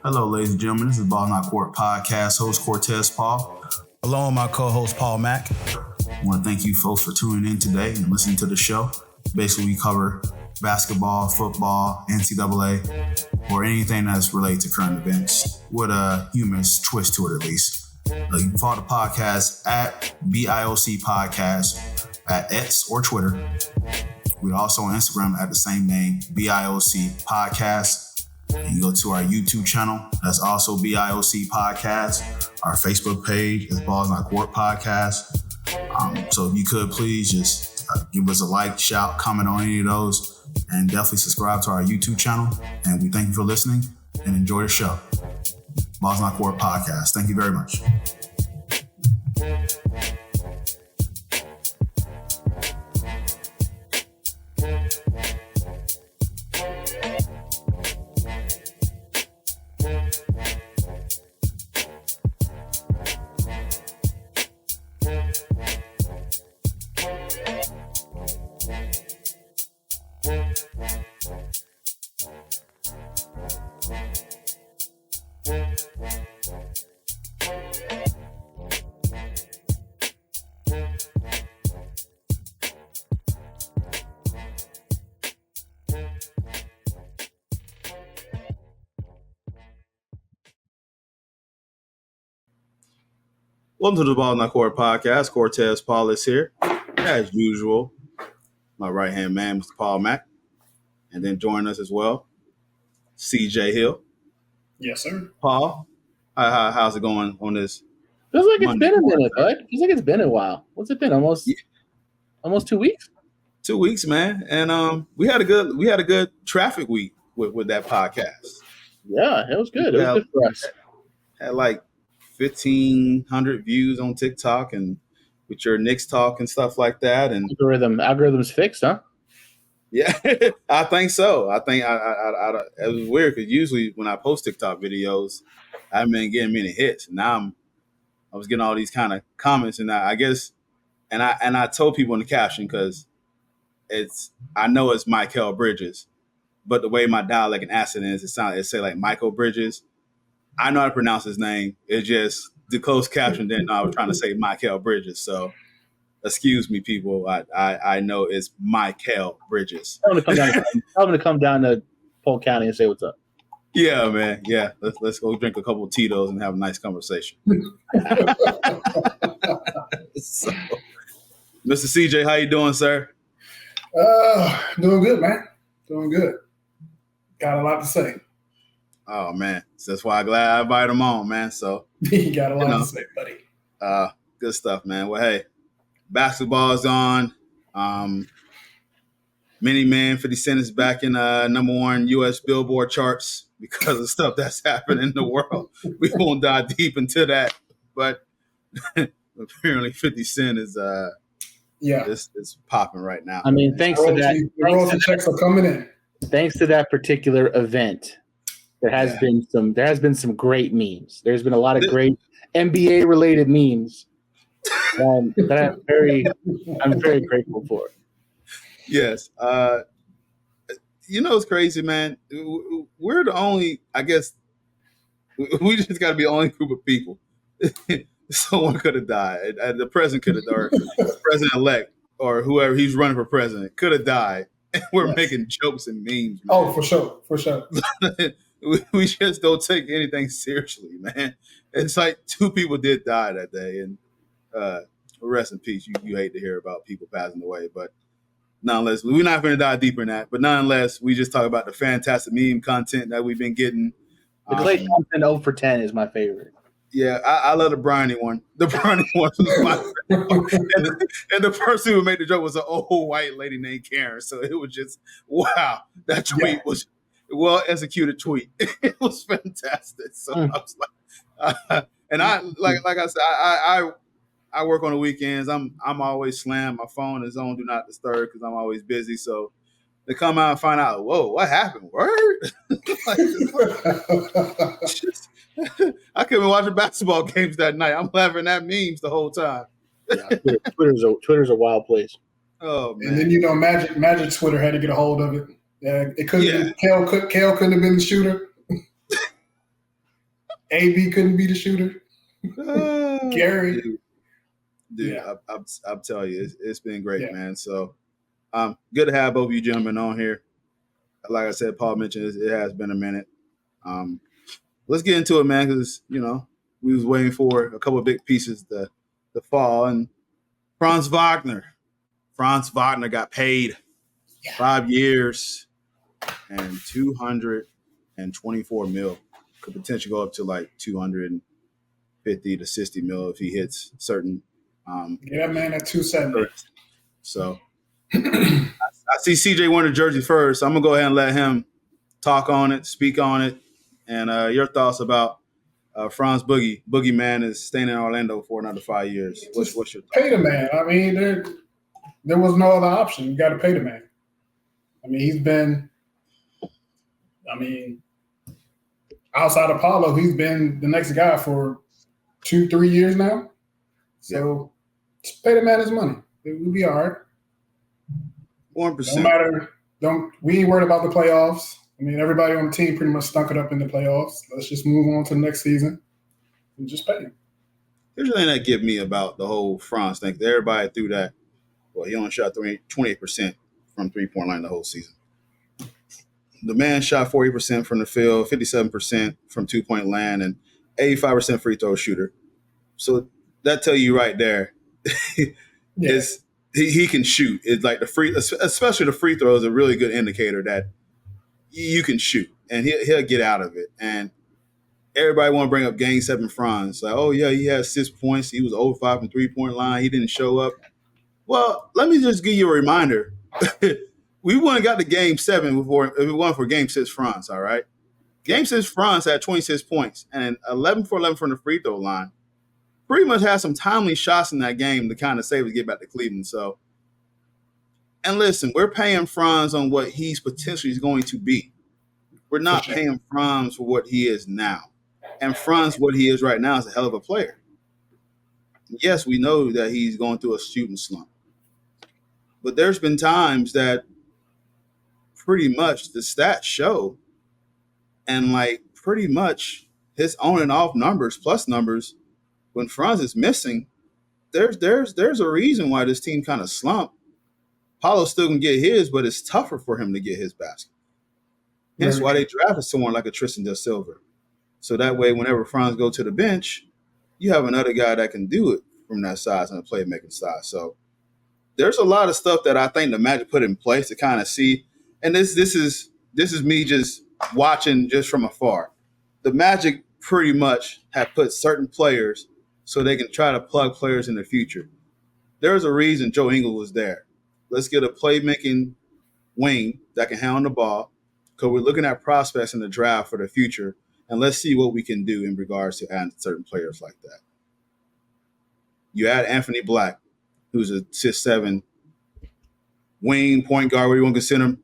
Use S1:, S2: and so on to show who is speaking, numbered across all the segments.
S1: Hello, ladies and gentlemen. This is Ball Not Court Podcast host Cortez Paul.
S2: Along with my co-host Paul Mack.
S1: I want to thank you folks for tuning in today and listening to the show. Basically, we cover basketball, football, NCAA, or anything that's related to current events with a humorous twist to it, at least. You can follow the podcast at BIOC Podcast at X or Twitter. We're also on Instagram at the same name, BIOC Podcast. You go to our YouTube channel, that's also BIOC Podcast. Our Facebook page is Balls Not Court Podcast. So if you could please just give us a like, shout, comment on any of those, and definitely subscribe to our YouTube channel. And we thank you for listening and enjoy the show. Balls Not Court Podcast. Thank you very much. Welcome to the Ball Not Court Podcast. Cortez Paul is here, as usual. My right-hand man, Mr. Paul Mack. And then join us as well, CJ Hill.
S3: Yes, sir.
S1: Paul, how's it going on this?
S4: Feels like it's been a minute, bud. Feels like it's been a while. What's it been? Almost 2 weeks?
S1: 2 weeks, man. And we had a good traffic week with that podcast.
S4: Yeah, it was good. It was good for us.
S1: Had like 1,500 views on TikTok and with your Knicks talk and stuff like that. And
S4: algorithms fixed, huh?
S1: Yeah, I think so. I think it was weird because usually when I post TikTok videos, I haven't been getting many hits. Now I was getting all these kind of comments, and I guess, and I told people in the caption because I know it's Michael Bridges, but the way my dialect and accent is, it say like Michael Bridges. I know how to pronounce his name. It's just the closed caption didn't know I was trying to say Michael Bridges. So excuse me, people. I know it's Michael Bridges.
S4: I'm going to come down to Polk County and say what's up.
S1: Yeah, man. Yeah. Let's go drink a couple of Tito's and have a nice conversation. So, Mr. CJ, how you doing, sir?
S3: Doing good, man. Doing good. Got a lot to say.
S1: Oh, man. So that's why I'm glad I invited him on, man. So
S3: you got a lot to say, buddy.
S1: Good stuff, man. Well, hey, basketball is on. Many Man 50 Cent is back in number one U.S. Billboard charts because of stuff that's happening in the world. We won't dive deep into that, but apparently 50 Cent is it's popping right now.
S4: I mean, thanks to that.
S3: Checks are coming in.
S4: Thanks to that particular event. There has been some great memes. There's been a lot of great NBA related memes that I'm very grateful for.
S1: Yes. It's crazy, man. We're the only, I guess, we just got to be the only group of people. Someone could have died. The president could have died. The president-elect or whoever he's running for president could have died. And we're making jokes and memes, man.
S3: Oh, for sure. For sure.
S1: We just don't take anything seriously, man. It's like 2 people did die that day, and rest in peace. You hate to hear about people passing away, but nonetheless, we're not going to dive deeper in that. But nonetheless, we just talk about the fantastic meme content that we've been getting.
S4: The Clay Thompson 0 for 10 is my favorite.
S1: Yeah, I love the Bryony one. The Bryony one was my favorite. And the person who made the joke was an old white lady named Karen. So it was just, wow, that tweet was well executed tweet. It was fantastic. So I was like, and I like I said, I work on the weekends. I'm always slammed. My phone is on do not disturb because I'm always busy. So they come out and find out, whoa, what happened? Word? I couldn't be watching basketball games that night. I'm laughing at memes the whole time.
S4: Yeah, Twitter's a wild place.
S1: Oh man!
S3: And then Magic Twitter had to get a hold of it. Yeah, it couldn't. Kale couldn't have been the shooter. AB couldn't be the shooter. Gary.
S1: Dude, yeah. I'll tell you, it's been great, man. So good to have both of you gentlemen on here. Like I said, Paul mentioned it has been a minute. Let's get into it, man, because, we was waiting for a couple of big pieces to fall. And Franz Wagner got paid 5 years and $224 million. Could potentially go up to like 250 to 60 mil if he hits certain.
S3: That man at 270.
S1: So I see CJ wearing the jersey first. So I'm gonna go ahead and let him talk on it, speak on it, and your thoughts about Franz Boogie Man is staying in Orlando for another 5 years. What's your thoughts?
S3: Pay the man. I mean, there was no other option. You got to pay the man. I mean, he's been. Outside of Paulo, he's been the next guy for 2-3 years now. So just pay the man his money. We'll be all right.
S1: 1%.
S3: No matter. We ain't worried about the playoffs. I mean, everybody on the team pretty much stunk it up in the playoffs. Let's just move on to the next season and just pay him.
S1: Here's the thing that get me about the whole Franz thing. Everybody threw that. Well, he only shot 28% from three-point line the whole season. The man shot 40% from the field, 57% from two-point land, and 85% free throw shooter. So that tell you right there, he can shoot. It's like especially the free throw is a really good indicator that you can shoot, and he'll get out of it. And everybody want to bring up Game 7 Franz. Like, oh, yeah, he had 6 points. He was 0-5 from three-point line. He didn't show up. Well, let me just give you a reminder. We wouldn't have got to Game 7 before if it wasn't for Game 6 Franz, all right? Game 6 Franz had 26 points and 11 for 11 from the free throw line. Pretty much had some timely shots in that game to kind of save us get back to Cleveland. So, and listen, we're paying Franz on what he's potentially going to be. We're not paying Franz for what he is now. And Franz, what he is right now, is a hell of a player. Yes, we know that he's going through a shooting slump. But there's been times that pretty much the stats show, and like pretty much his on and off numbers, plus numbers, when Franz is missing, there's a reason why this team kind of slumped. Paulo still can get his, but it's tougher for him to get his basket. Hence why they drafted someone like a Tristan Del Silva. So that way, whenever Franz go to the bench, you have another guy that can do it from that size and the playmaking side. So there's a lot of stuff that I think the Magic put in place to kind of see. And this is me just watching just from afar. The Magic pretty much have put certain players so they can try to plug players in the future. There's a reason Joe Ingles was there. Let's get a playmaking wing that can handle the ball, because we're looking at prospects in the draft for the future, and let's see what we can do in regards to adding certain players like that. You add Anthony Black, who's a 6'7" wing, point guard, where you want to consider him.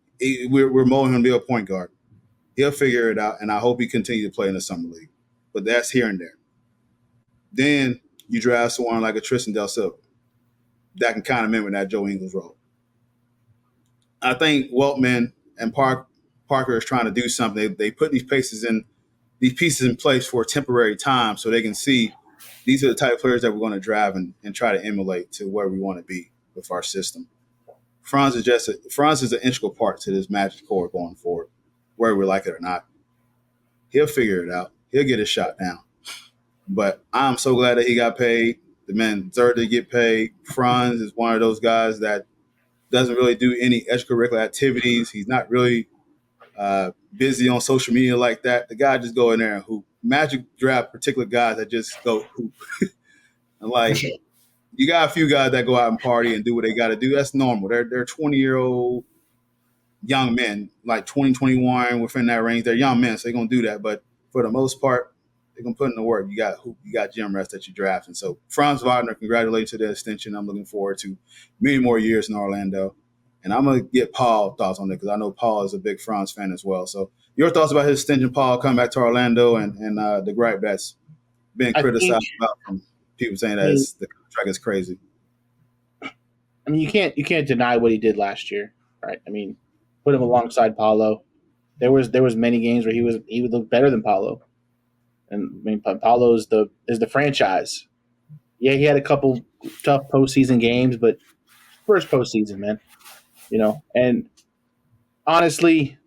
S1: We're molding him to be a point guard. He'll figure it out, and I hope he continues to play in the summer league. But that's here and there. Then you draft someone like a Tristan Del Silva that can kind of mimic that Joe Ingles role. I think Weltman and Parker is trying to do something. They put these pieces in place for a temporary time so they can see these are the type of players that we're going to draft and try to emulate to where we want to be with our system. Franz is an integral part to this Magic core going forward, whether we like it or not. He'll figure it out. He'll get his shot down. But I'm so glad that he got paid. The man deserved to get paid. Franz is one of those guys that doesn't really do any extracurricular activities. He's not really busy on social media like that. The guy just go in there and hoop. Magic draft particular guys that just go hoop. And like, you got a few guys that go out and party and do what they got to do. That's normal. They're 20-year-old young men, like 20, 21, within that range. They're young men, so they're going to do that. But for the most part, they're going to put in the work. You got hoop, you got gym rest that you draft. And so Franz Wagner, congratulations to the extension. I'm looking forward to many more years in Orlando. And I'm going to get Paul thoughts on it because I know Paul is a big Franz fan as well. So your thoughts about his extension, Paul, coming back to Orlando and the gripe that's being criticized about from people saying that the contract is crazy.
S4: I mean, you can't deny what he did last year, right? I mean, put him alongside Paulo. There was many games where he would look better than Paulo. And I mean, Paolo is the franchise. Yeah, he had a couple tough postseason games, but first postseason, man. And honestly,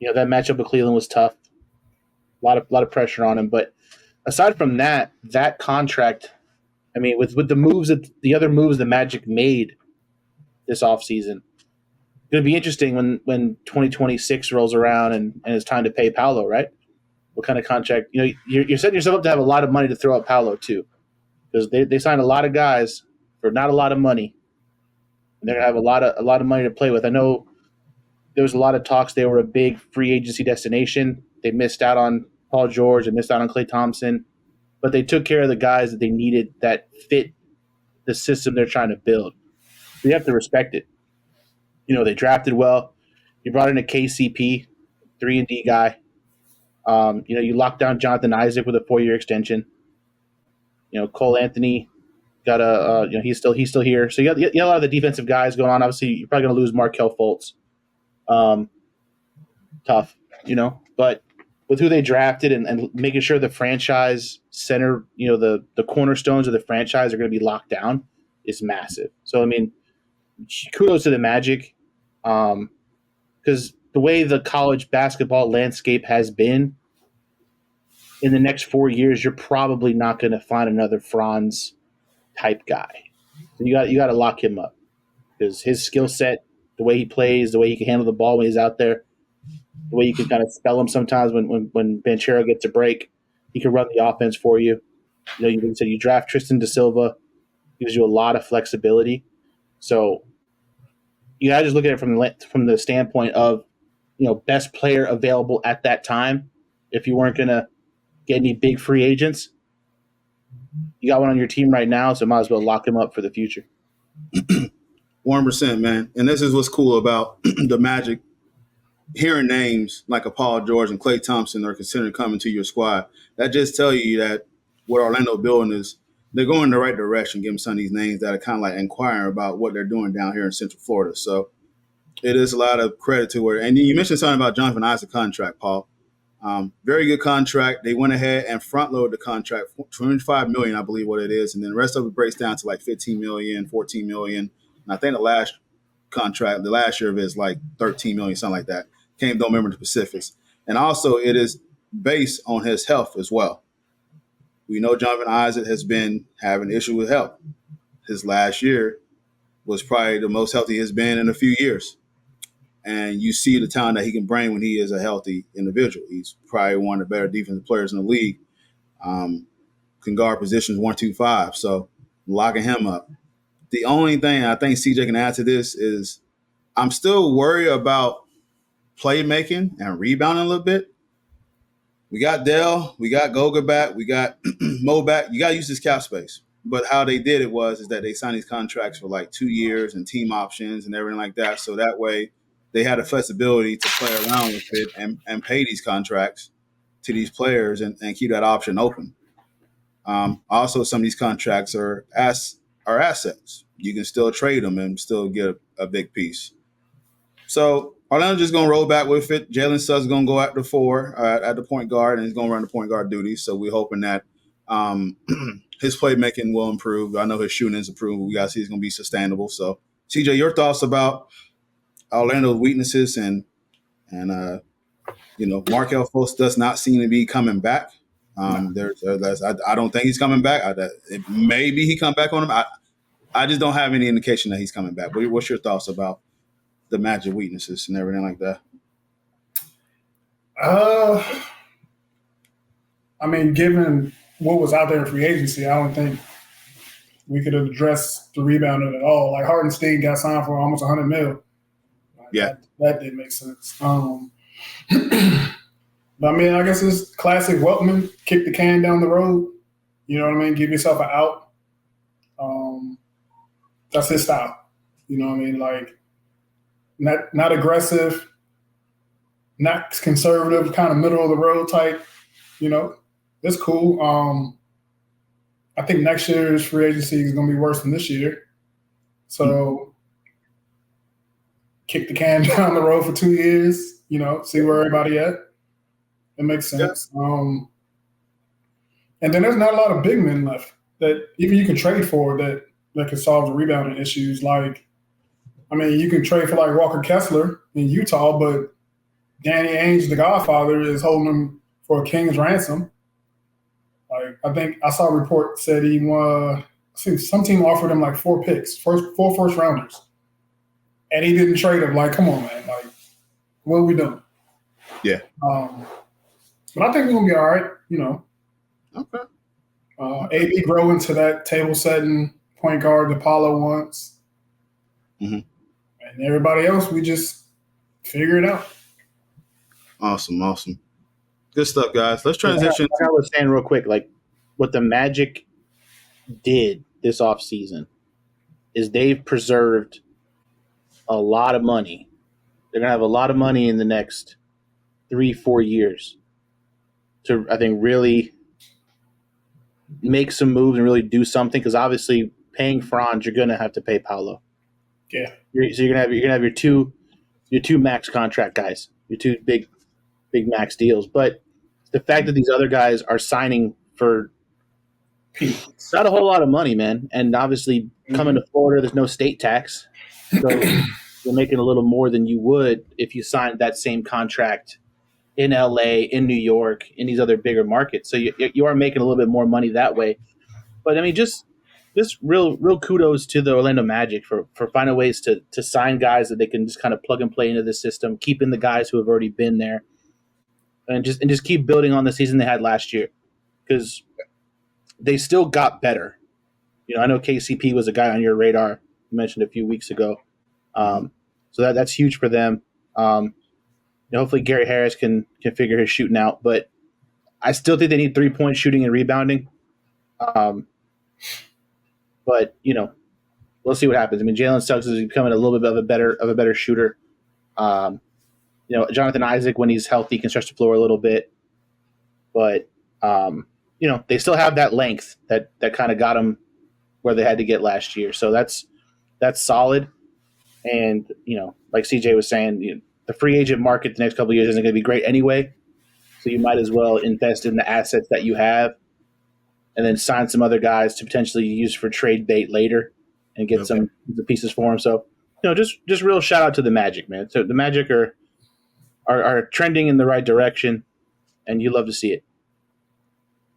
S4: that matchup with Cleveland was tough. A lot of pressure on him. But aside from that contract, I mean, with the other moves the Magic made this offseason, it's going to be interesting when 2026 rolls around and it's time to pay Paolo, right? What kind of contract? You're setting yourself up to have a lot of money to throw at Paolo too, because they signed a lot of guys for not a lot of money, and they're gonna have a lot of money to play with. I know there was a lot of talks they were a big free agency destination. They missed out on Paul George and missed out on Klay Thompson, but they took care of the guys that they needed that fit the system they're trying to build. So you have to respect it. They drafted well. You brought in a KCP, 3-and-D guy. You locked down Jonathan Isaac with a 4-year extension. Cole Anthony got he's still here. So you got a lot of the defensive guys going on. Obviously, you're probably going to lose Markelle Fultz. Tough, but with who they drafted and making sure the franchise center, the cornerstones of the franchise are going to be locked down is massive. So, I mean, kudos to the Magic, because the way the college basketball landscape has been, in the next 4 years, you're probably not going to find another Franz type guy. So you got to lock him up, because his skill set, the way he plays, the way he can handle the ball when he's out there, the way you can kind of spell him sometimes when Banchero gets a break, he can run the offense for you. You said you draft Tristan da Silva, gives you a lot of flexibility. So you got to just look at it from the standpoint of best player available at that time. If you weren't going to get any big free agents, you got one on your team right now, so might as well lock him up for the future.
S1: 100%, man. And this is what's cool about the Magic. Hearing names like a Paul George and Klay Thompson are considering coming to your squad, that just tell you that what Orlando building is, they're going in the right direction, giving some of these names that are kind of like inquiring about what they're doing down here in Central Florida. So it is a lot of credit to it. And you mentioned something about Jonathan Isaac contract, Paul. Very good contract. They went ahead and front-loaded the contract, $25 million, I believe what it is, and then the rest of it breaks down to like $15 million, $14 million. And I think the last year of it is like $13 million, something like that. Don't remember the specifics. And also, it is based on his health as well. We know Jonathan Isaac has been having an issue with health. His last year was probably the most healthy he's been in a few years. And you see the talent that he can bring when he is a healthy individual. He's probably one of the better defensive players in the league. Can guard positions 1, 2, 5. So locking him up. The only thing I think CJ can add to this is I'm still worried about playmaking and rebounding a little bit. We got Dell, we got Goga back, we got Mo back. You got to use this cap space. But how they did it is that they signed these contracts for like 2 years and team options and everything like that. So that way they had the flexibility to play around with it and pay these contracts to these players and keep that option open. Also, some of these contracts are assets. You can still trade them and still get a big piece. So Orlando's just going to roll back with it. Jalen Suggs is going to go at the 4 at the point guard, and he's going to run the point guard duties. So we're hoping that his playmaking will improve. I know his shooting is improved. We got to see it's going to be sustainable. So, CJ, your thoughts about Orlando's weaknesses and Markelle Fultz does not seem to be coming back. I don't think he's coming back. Maybe he come back on him. I just don't have any indication that he's coming back. But what's your thoughts about the Magic weaknesses and everything like that?
S3: I mean, given what was out there in free agency, I don't think we could have addressed the rebounding at all. Like Hardenstein got signed for almost $100 million. That didn't make sense. But I mean, I guess it's classic Weltman, kick the can down the road. You know what I mean? Give yourself an out. That's his style. You know what I mean? Like, not aggressive, not conservative, kind of middle of the road type. It's cool. I think next year's free agency is going to be worse than this year. So kick the can down the road for 2 years, see where everybody at. It makes sense. And then there's not a lot of big men left that even you can trade for that can solve the rebounding issues. Like, I mean, you can trade for like Walker Kessler in Utah, but Danny Ainge, the Godfather, is holding him for a king's ransom. Like, I think I saw a report said some team offered him like 4 picks, four first rounders, and he didn't trade him. Like, come on, man. Like, what are we doing?
S1: Yeah.
S3: But I think we're gonna be all right. You know.
S1: Okay.
S3: AB grow into that table setting point guard that Paulo wants.
S1: Mm-hmm.
S3: And everybody else, we just figure it out.
S1: Awesome. Good stuff, guys. Let's transition.
S4: I was saying real quick, like what the Magic did this offseason is they've preserved a lot of money. They're going to have a lot of money in the next 3-4 years to, I think, really make some moves and really do something. Because obviously, paying Franz, you're going to have to pay Paolo.
S3: Yeah.
S4: So you're gonna have your two max contract guys, your two big max deals. But the fact that these other guys are signing for not a whole lot of money, man, and obviously coming to Florida, there's no state tax, so you're making a little more than you would if you signed that same contract in LA, in New York, in these other bigger markets. So you are making a little bit more money that way. But I mean, just real kudos to the Orlando Magic for finding ways to sign guys that they can just kind of plug and play into the system, keeping the guys who have already been there, and just keep building on the season they had last year, because they still got better. You know, I know KCP was a guy on your radar you mentioned a few weeks ago, so that's huge for them. Hopefully Gary Harris can figure his shooting out, but I still think they need 3-point shooting and rebounding. But we'll see what happens. I mean, Jalen Suggs is becoming a little bit of a better shooter. Jonathan Isaac, when he's healthy, can stretch the floor a little bit. But they still have that length that kind of got them where they had to get last year. So that's solid. And like CJ was saying, the free agent market the next couple of years isn't going to be great anyway. So you might as well invest in the assets that you have, and then sign some other guys to potentially use for trade bait later and get some the pieces for them. So, just real shout out to the Magic, man. So the Magic are trending in the right direction, and you love to see it.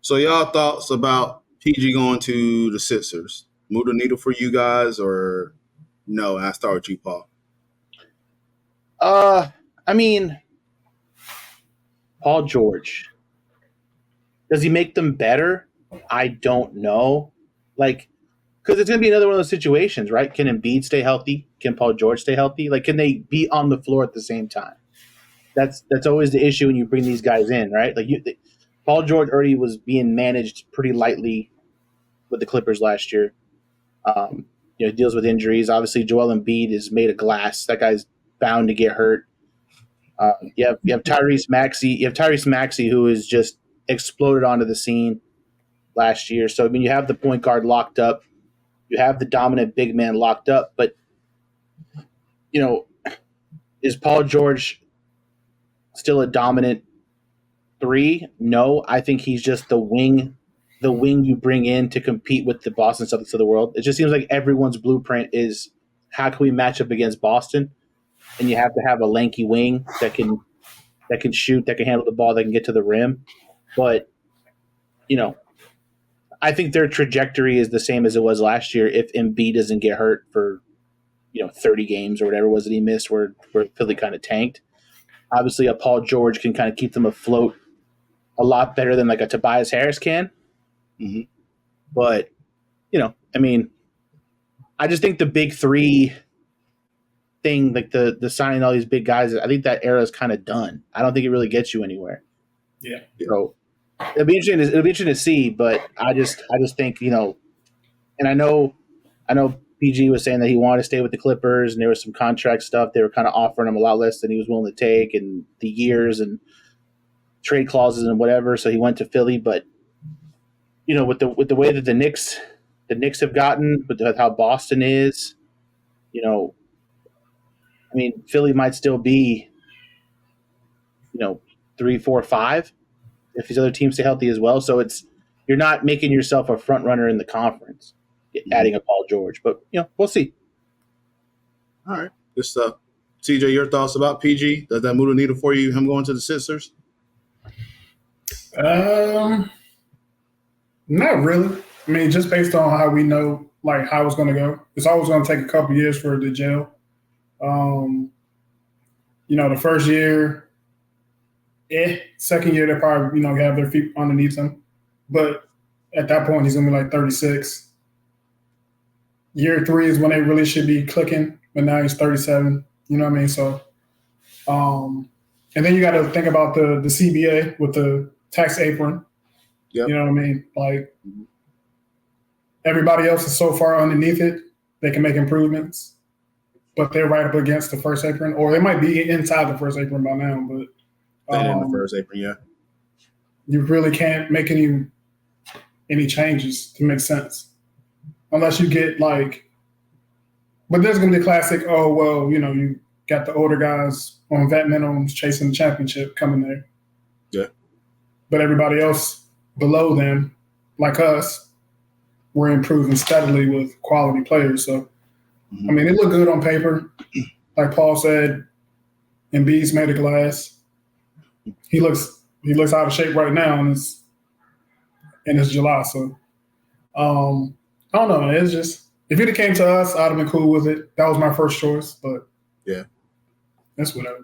S1: So y'all thoughts about PG going to the Sixers? Move the needle for you guys, or no? And I start with you, Paul.
S4: I mean, Paul George, does he make them better? I don't know. Like, because it's going to be another one of those situations, right? Can Embiid stay healthy? Can Paul George stay healthy? Like, can they be on the floor at the same time? That's always the issue when you bring these guys in, right? Like, Paul George already was being managed pretty lightly with the Clippers last year. Deals with injuries. Obviously, Joel Embiid is made of glass. That guy's bound to get hurt. You have Tyrese Maxey. You have Tyrese Maxey, who has just exploded onto the scene last year. So, I mean, you have the point guard locked up. You have the dominant big man locked up. But, is Paul George still a dominant 3? No, I think he's just the wing you bring in to compete with the Boston Celtics of the world. It just seems like everyone's blueprint is, how can we match up against Boston? And you have to have a lanky wing that can shoot, that can handle the ball, that can get to the rim. But, I think their trajectory is the same as it was last year if Embiid doesn't get hurt for, 30 games or whatever it was that he missed where Philly kind of tanked. Obviously, a Paul George can kind of keep them afloat a lot better than like a Tobias Harris can.
S1: Mm-hmm.
S4: But, I just think the big 3 thing, like the signing all these big guys, I think that era is kind of done. I don't think it really gets you anywhere.
S3: Yeah.
S4: So it'll be interesting to see, but I just think, and I know PG was saying that he wanted to stay with the Clippers, and there was some contract stuff. They were kind of offering him a lot less than he was willing to take, and the years and trade clauses and whatever. So he went to Philly, but with the way that the Knicks have gotten, with how Boston is, Philly might still be, 3, 4, 5 if these other teams stay healthy as well. So it's you're not making yourself a front runner in the conference, adding a Paul George. But we'll see.
S1: All right, good stuff. TJ, your thoughts about PG? Does that move the needle for you? Him going to the Sixers?
S3: Not really. I mean, just based on how we know, like, how it's going to go. It's always going to take a couple years for it to gel. The first year, second year, they probably, have their feet underneath him. But at that point, he's going to be like 36. Year 3 is when they really should be clicking, but now he's 37. You know what I mean? So, and then you got to think about the CBA with the tax apron. Yep. You know what I mean? Like, everybody else is so far underneath it, they can make improvements, but they're right up against the first apron, or they might be inside the first apron by now. But
S1: in the first apron, yeah,
S3: you really can't make any changes to make sense unless you get like. But there's going to be a classic. Oh well, you got the older guys on vet minimums chasing the championship coming there.
S1: Yeah,
S3: but everybody else below them, like us, we're improving steadily with quality players. So, I mean, it looked good on paper. Like Paul said, Embiid's made of glass. He looks out of shape right now, and it's July. So, I don't know, man. It's just if it came to us, I'd have been cool with it. That was my first choice, but
S1: yeah,
S3: that's whatever.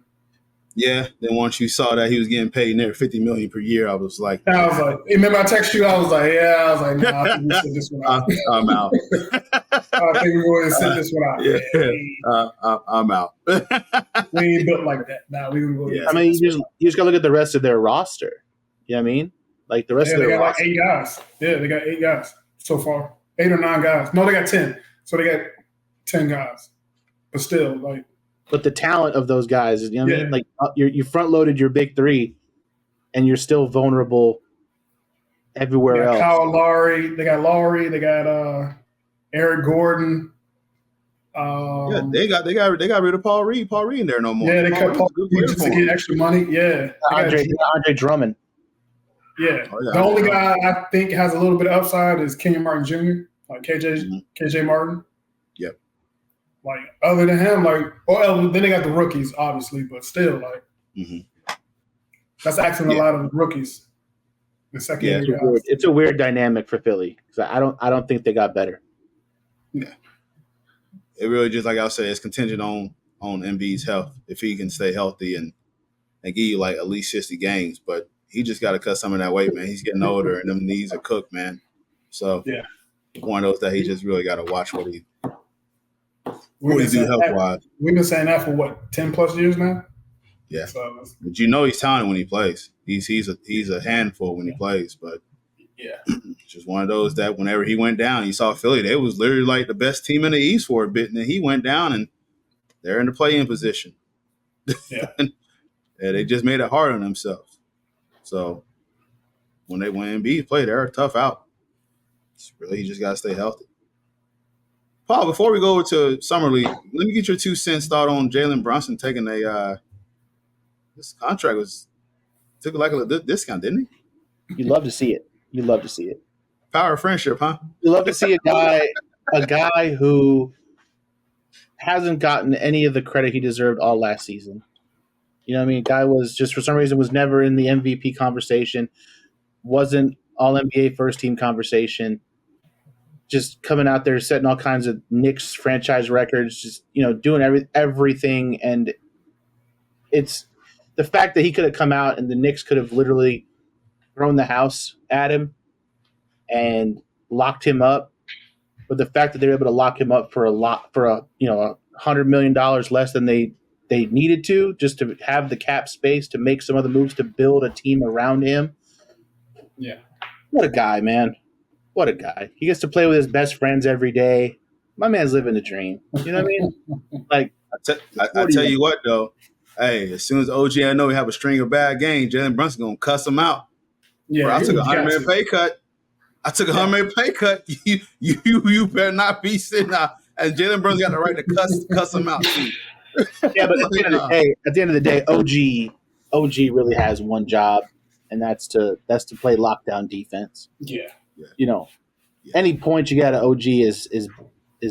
S1: Yeah. Then once you saw that he was getting paid near $50 million per year, I was like,
S3: remember I texted you? I was like, nah, I think we sit this one out.
S1: I'm out.
S3: I think we're going to sit this one out.
S1: Yeah. I'm out.
S3: We ain't built like that. Nah, we gonna go.
S4: Yeah. I mean, you just gotta look at the rest of their roster. You know what I mean? Like the rest of their
S3: they got
S4: roster.
S3: like 8 guys. Yeah, they got 8 guys so far. 8 or 9 guys. No, they got 10. So they got 10 guys. But still, like.
S4: But the talent of those guys, you know what I mean? Like you front loaded your big 3, and you're still vulnerable everywhere else.
S3: Kyle Lowry, they got Eric Gordon.
S1: They got rid of Paul Reed. Paul Reed in there no more.
S3: Yeah, they cut Paul Reed just to get extra money. Yeah,
S4: Andre Drummond.
S3: Yeah, the only guy I think has a little bit of upside is Kenyon Martin Jr. Like KJ Martin.
S1: Yep.
S3: Like other than him, then they got the rookies, obviously, but still, that's asking a lot of the rookies. The second year guys.
S4: It's a weird dynamic for Philly because I don't think they got better.
S1: Yeah. It really just like I said, it's contingent on Embiid's health. If he can stay healthy and give you like at least 60 games, but he just got to cut some of that weight, man. He's getting older and them knees are cooked, man. So one of those that he just really got to watch what he do health-wise.
S3: We've been saying that for 10 plus years now.
S1: Yeah, so, but he's talented when he plays. He's a handful when he plays, but it's just one of those that whenever he went down, you saw Philly. They was literally like the best team in the East for a bit, and then he went down, and they're in the play-in position.
S3: Yeah,
S1: they just made it hard on themselves. So when Embiid play, they're a tough out. It's really you just gotta stay healthy. Paul, before we go to Summer League, let me get your 2 cents thought on Jalen Brunson taking this contract took like a discount, didn't he?
S4: You love to see it.
S1: Power of friendship, huh?
S4: You love to see a guy who hasn't gotten any of the credit he deserved all last season. You know what I mean? Guy was just for some reason was never in the MVP conversation, wasn't all NBA first team conversation. Just coming out there, setting all kinds of Knicks franchise records, just doing everything, and it's the fact that he could have come out and the Knicks could have literally thrown the house at him and locked him up. But the fact that they were able to lock him up for $100 million less than they needed to, just to have the cap space to make some other moves to build a team around him.
S3: Yeah,
S1: What a guy, man. What a guy. He gets to play with his best friends every day. My man's living the dream. You know what I mean? Like, I tell you what, though. Hey, as soon as OG I know we have a string of bad games, Jalen Brunson going to cuss him out. Yeah, bro, I took a $100 million pay cut. $100 million pay cut. You better not be sitting out. And Jalen Brunson got the right to cuss him out, too. Yeah, but at the end of the day, OG really has one job,
S4: and that's to play lockdown defense.
S3: Yeah.
S4: Any points you got at OG is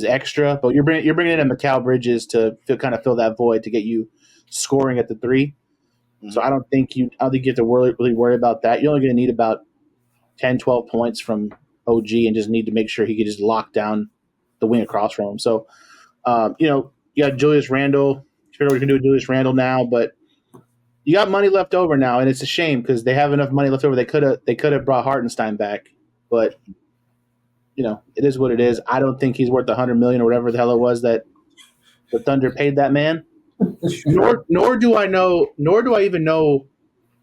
S4: extra, but you're bringing in Mikal Bridges to fill that void to get you scoring at the 3. Mm-hmm. So I don't think you have to really worry about that. You're only going to need about 10, 12 points from OG and just need to make sure he can just lock down the wing across from him. So, you got Julius Randle. Figure out what you can do with Julius Randle now, but you got money left over now, and it's a shame because they have enough money left over. They could have brought Hartenstein back, but it is what it is. I don't think he's worth $100 million or whatever the hell it was that the Thunder paid that man. Nor do I even know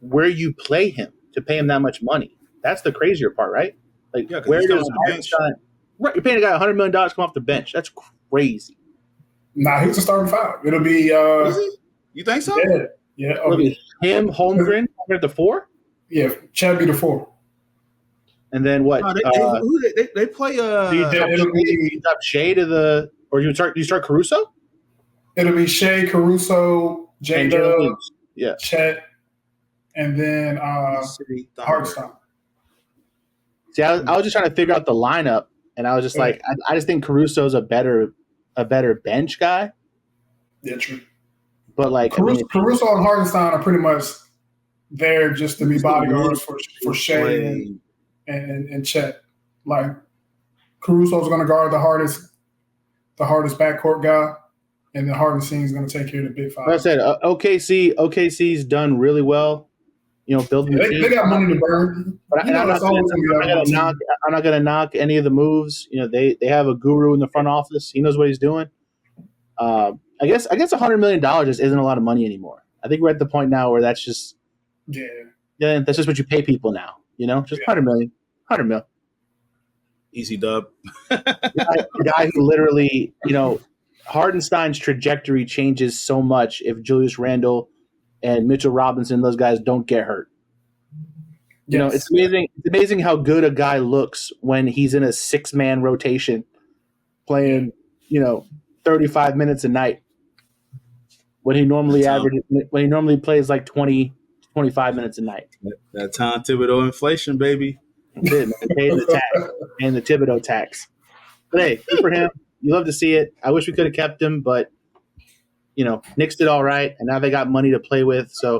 S4: where you play him to pay him that much money. That's the crazier part, right? Like, where does Hartenstein? Right, you're paying a guy $100 million to come off the bench. That's crazy.
S3: Nah, he's a starting 5. It'll be.
S1: You think so?
S3: Yeah.
S4: It'll be him, Holmgren at the 4.
S3: Yeah, Chad be the 4.
S4: And then what?
S1: They play.
S3: It'll be
S4: Shea to the, or you start Caruso.
S3: It'll be Shea, Caruso, Jada, Chet, and then Hartenstein.
S4: See, I was just trying to figure out the lineup, and I was just like, I just think Caruso's a better bench guy.
S3: Yeah, true.
S4: But like
S3: Caruso and Hartenstein are pretty much there just to be bodyguards for Shea and Chet. Like Caruso's going to guard the hardest backcourt guy, and the Hartenstein is going to take care of the big 5.
S4: Like I said, OKC's done really well. Building the team.
S3: They got money to burn. But I'm not
S4: going to knock any of the moves. They have a guru in the front office. He knows what he's doing. I guess $100 million just isn't a lot of money anymore. I think we're at the point now where that's just that's just what you pay people now. Just $100 million. $100 million.
S1: Easy dub.
S4: The guy who literally, Hartenstein's trajectory changes so much if Julius Randle and Mitchell Robinson, those guys don't get hurt.
S3: Yes.
S4: It's amazing. It's amazing how good a guy looks when he's in a 6-man rotation, playing 35 minutes a night. When he normally plays like 20, 25 minutes a night.
S1: That Tom Thibodeau inflation, baby.
S4: Paying the tax, paying the Thibodeau tax. But hey, good for him. You love to see it. I wish we could have kept him, but Knicks did all right, and now they got money to play with. So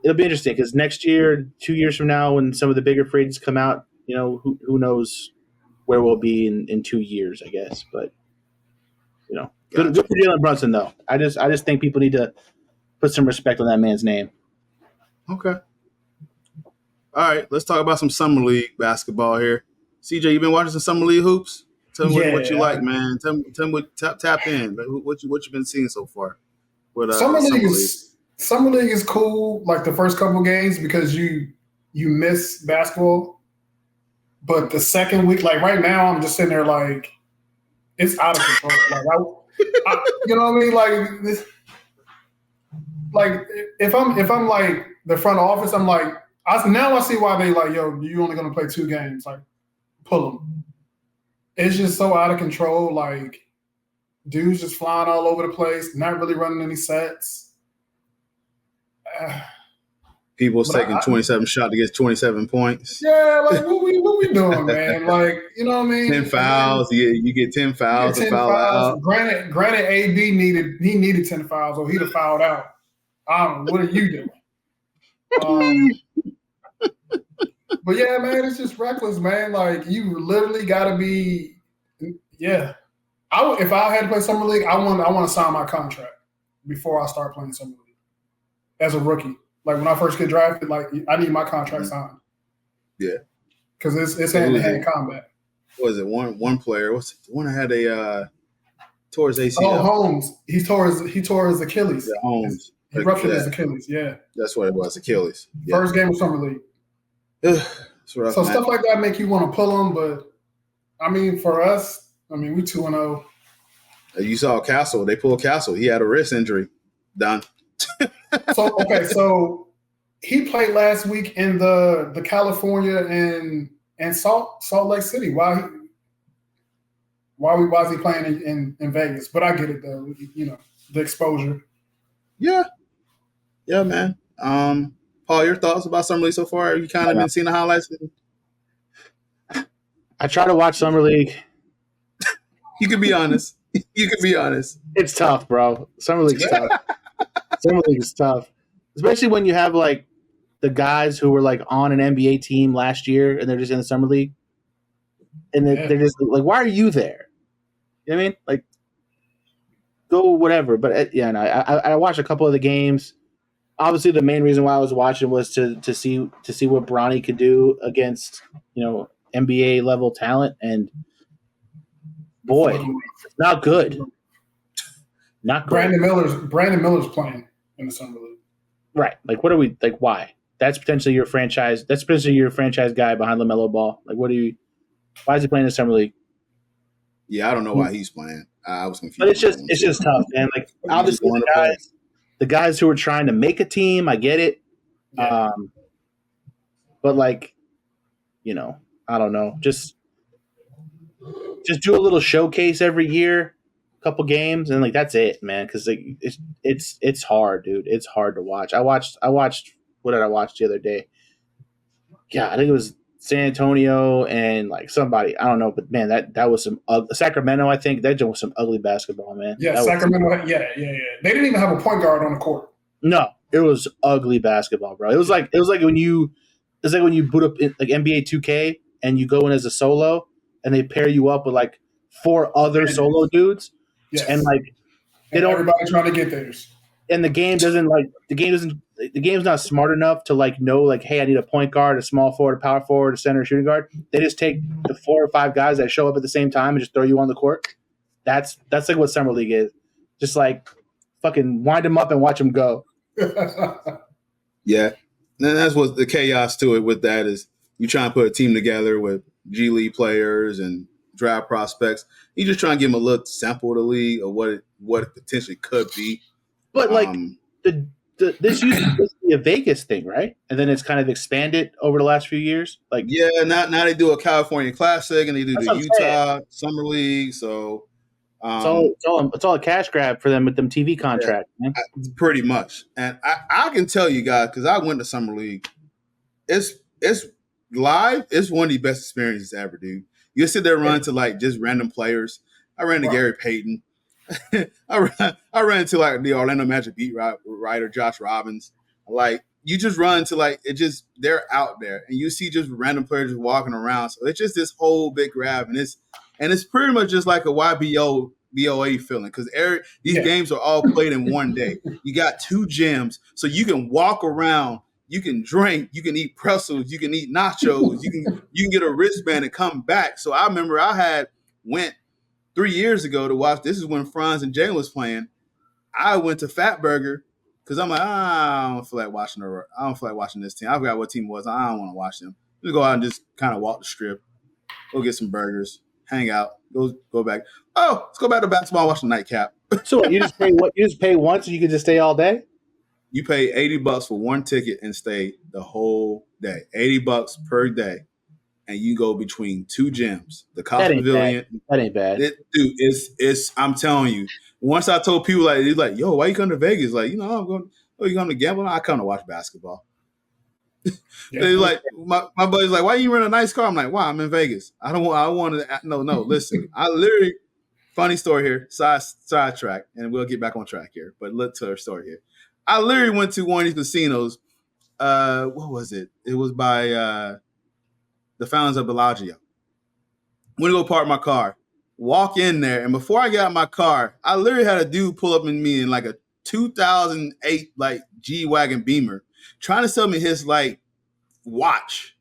S4: it'll be interesting because next year, 2 years from now, when some of the bigger free agents come out, who knows where we'll be in 2 years, I guess. But good for Jalen Brunson though. I just think people need to put some respect on that man's name.
S1: Okay. All right, let's talk about some summer league basketball here. CJ, you been watching some summer league hoops? Tell me what you like, man. Tell me what tap in. What you been seeing so far?
S3: Summer league is cool. Like the first couple games because you miss basketball, but the second week, like right now, I'm just sitting there like it's out of control. Like you know what I mean? Like if I'm like the front office, I'm like I see why they like you only gonna play 2 games. Like pull them. It's just so out of control. Like dudes just flying all over the place, not really running any sets.
S1: People's taking 27 shots to get 27 points.
S3: Yeah, like what we doing, man? Like, you know what I mean?
S1: 10 fouls. You get 10 fouls to foul out.
S3: Granted, AD needed 10 fouls, or he'd have fouled out. I don't know. What are you doing? But yeah, man, it's just reckless, man. Like you literally got to be. Yeah, if I had to play summer league, I want to sign my contract before I start playing summer league as a rookie. Like when I first get drafted, like I need my contract signed.
S1: Yeah,
S3: because it's hand-to-hand combat.
S1: What was it? One player? What's the one that had a tore his ACL?
S3: Oh, Holmes. He tore his Achilles.
S1: Yeah, Holmes.
S3: He ruptured his Achilles. Yeah,
S1: that's what it was. Achilles. Yeah.
S3: First game of summer league.
S1: Rough,
S3: so
S1: man.
S3: Stuff like that make you want to pull them, but I mean, for us, we 2-0.
S1: You saw Castle. They pulled Castle. He had a wrist injury. Done.
S3: So he played last week in the California and Salt Lake City. Why is he playing in Vegas? But I get it though. The exposure.
S1: Yeah, man. Paul, your thoughts about Summer League so far? Have you kind of been seeing the highlights?
S4: I try to watch Summer League.
S1: You can be honest.
S4: It's tough, bro. Summer League's tough. Summer League is tough, especially when you have like the guys who were like on an NBA team last year and they're just in the Summer League, and they're just like, "Why are you there?" You know what I mean? Like, go whatever. But I watched a couple of the games. Obviously, the main reason why I was watching was to see what Bronny could do against NBA level talent, and boy, it's not good. Not good.
S3: Brandon Miller's playing in the Summer League.
S4: Right. Like, what are we like? Why? That's potentially your franchise. That's potentially your franchise guy behind LaMelo Ball. Like, why is he playing in the Summer League?
S1: Yeah, I don't know why he's playing. I was confused.
S4: But it's just tough, man. Like, obviously the guys who are trying to make a team, I get it.
S3: Yeah.
S4: But like, I don't know. Just do a little showcase every year, a couple games, and like that's it, man. Because like it's hard, dude. It's hard to watch. I watched. What did I watch the other day? Yeah, I think it was San Antonio and like somebody. I don't know, but man, that was some Sacramento. I think that was some ugly basketball, man.
S3: Yeah, Sacramento. Yeah. They didn't even have a point guard on the court.
S4: No, it was ugly basketball, bro. It was like when you boot up like NBA 2K and you go in as a solo and they pair you up with like 4 other solo dudes, and like
S3: everybody trying to get theirs.
S4: And the game's not smart enough to like know like, hey, I need a point guard, a small forward, a power forward, a center, a shooting guard. They just take the 4 or 5 guys that show up at the same time and just throw you on the court. That's like what Summer League is. Just like fucking wind them up and watch them go.
S1: Yeah. And that's what the chaos to it with that is you try and put a team together with G League players and draft prospects. You just try and give them a little sample of the league of what it potentially could be.
S4: But like this used to be a Vegas thing, right? And then it's kind of expanded over the last few years. Like
S1: now they do a California Classic and they do the Utah Summer League. So
S4: it's all a cash grab for them with them TV contracts.
S1: Yeah, pretty much. And I can tell you guys because I went to Summer League. It's live. It's one of the best experiences ever, dude. You sit there and run to like just random players. I ran to Gary Payton. I ran into like the Orlando Magic beat writer Josh Robbins. Like you just run to like they're out there and you see just random players just walking around. So it's just this whole big grab and it's pretty much just like a YBO BOA feeling because these games are all played in one day. You got 2 gyms, so you can walk around, you can drink, you can eat pretzels, you can eat nachos, you can get a wristband and come back. So I remember I went 3 years ago to watch. This is when Franz and Jalen was playing. I went to Fatburger because I'm like, I don't feel like watching this team. I forgot what team it was. I don't want to watch them. Just go out and just kind of walk the strip, go get some burgers, hang out, go back. Oh, let's go back to basketball, watch the nightcap.
S4: So you just pay You just pay once and you can just stay all day?
S1: You pay $80 for one ticket and stay the whole day. $80 per day. And you go between 2 gyms. The Costa Pavilion.
S4: That ain't bad.
S1: Dude, it's I'm telling you. Once I told people like he's like, yo, why you come to Vegas? Like, you come to gamble? I come to watch basketball. They're like, my buddy's like, why you rent a nice car? I'm like, wow, I'm in Vegas. I want to no, listen. I literally funny story here, side track, and we'll get back on track here. But let's tell our story here. I literally went to one of these casinos. What was it? It was by the fountains of Bellagio. Went to go park my car, walk in there, and before I got out my car, I literally had a dude pull up in me in like a 2008 like G-Wagon Beamer, trying to sell me his like watch.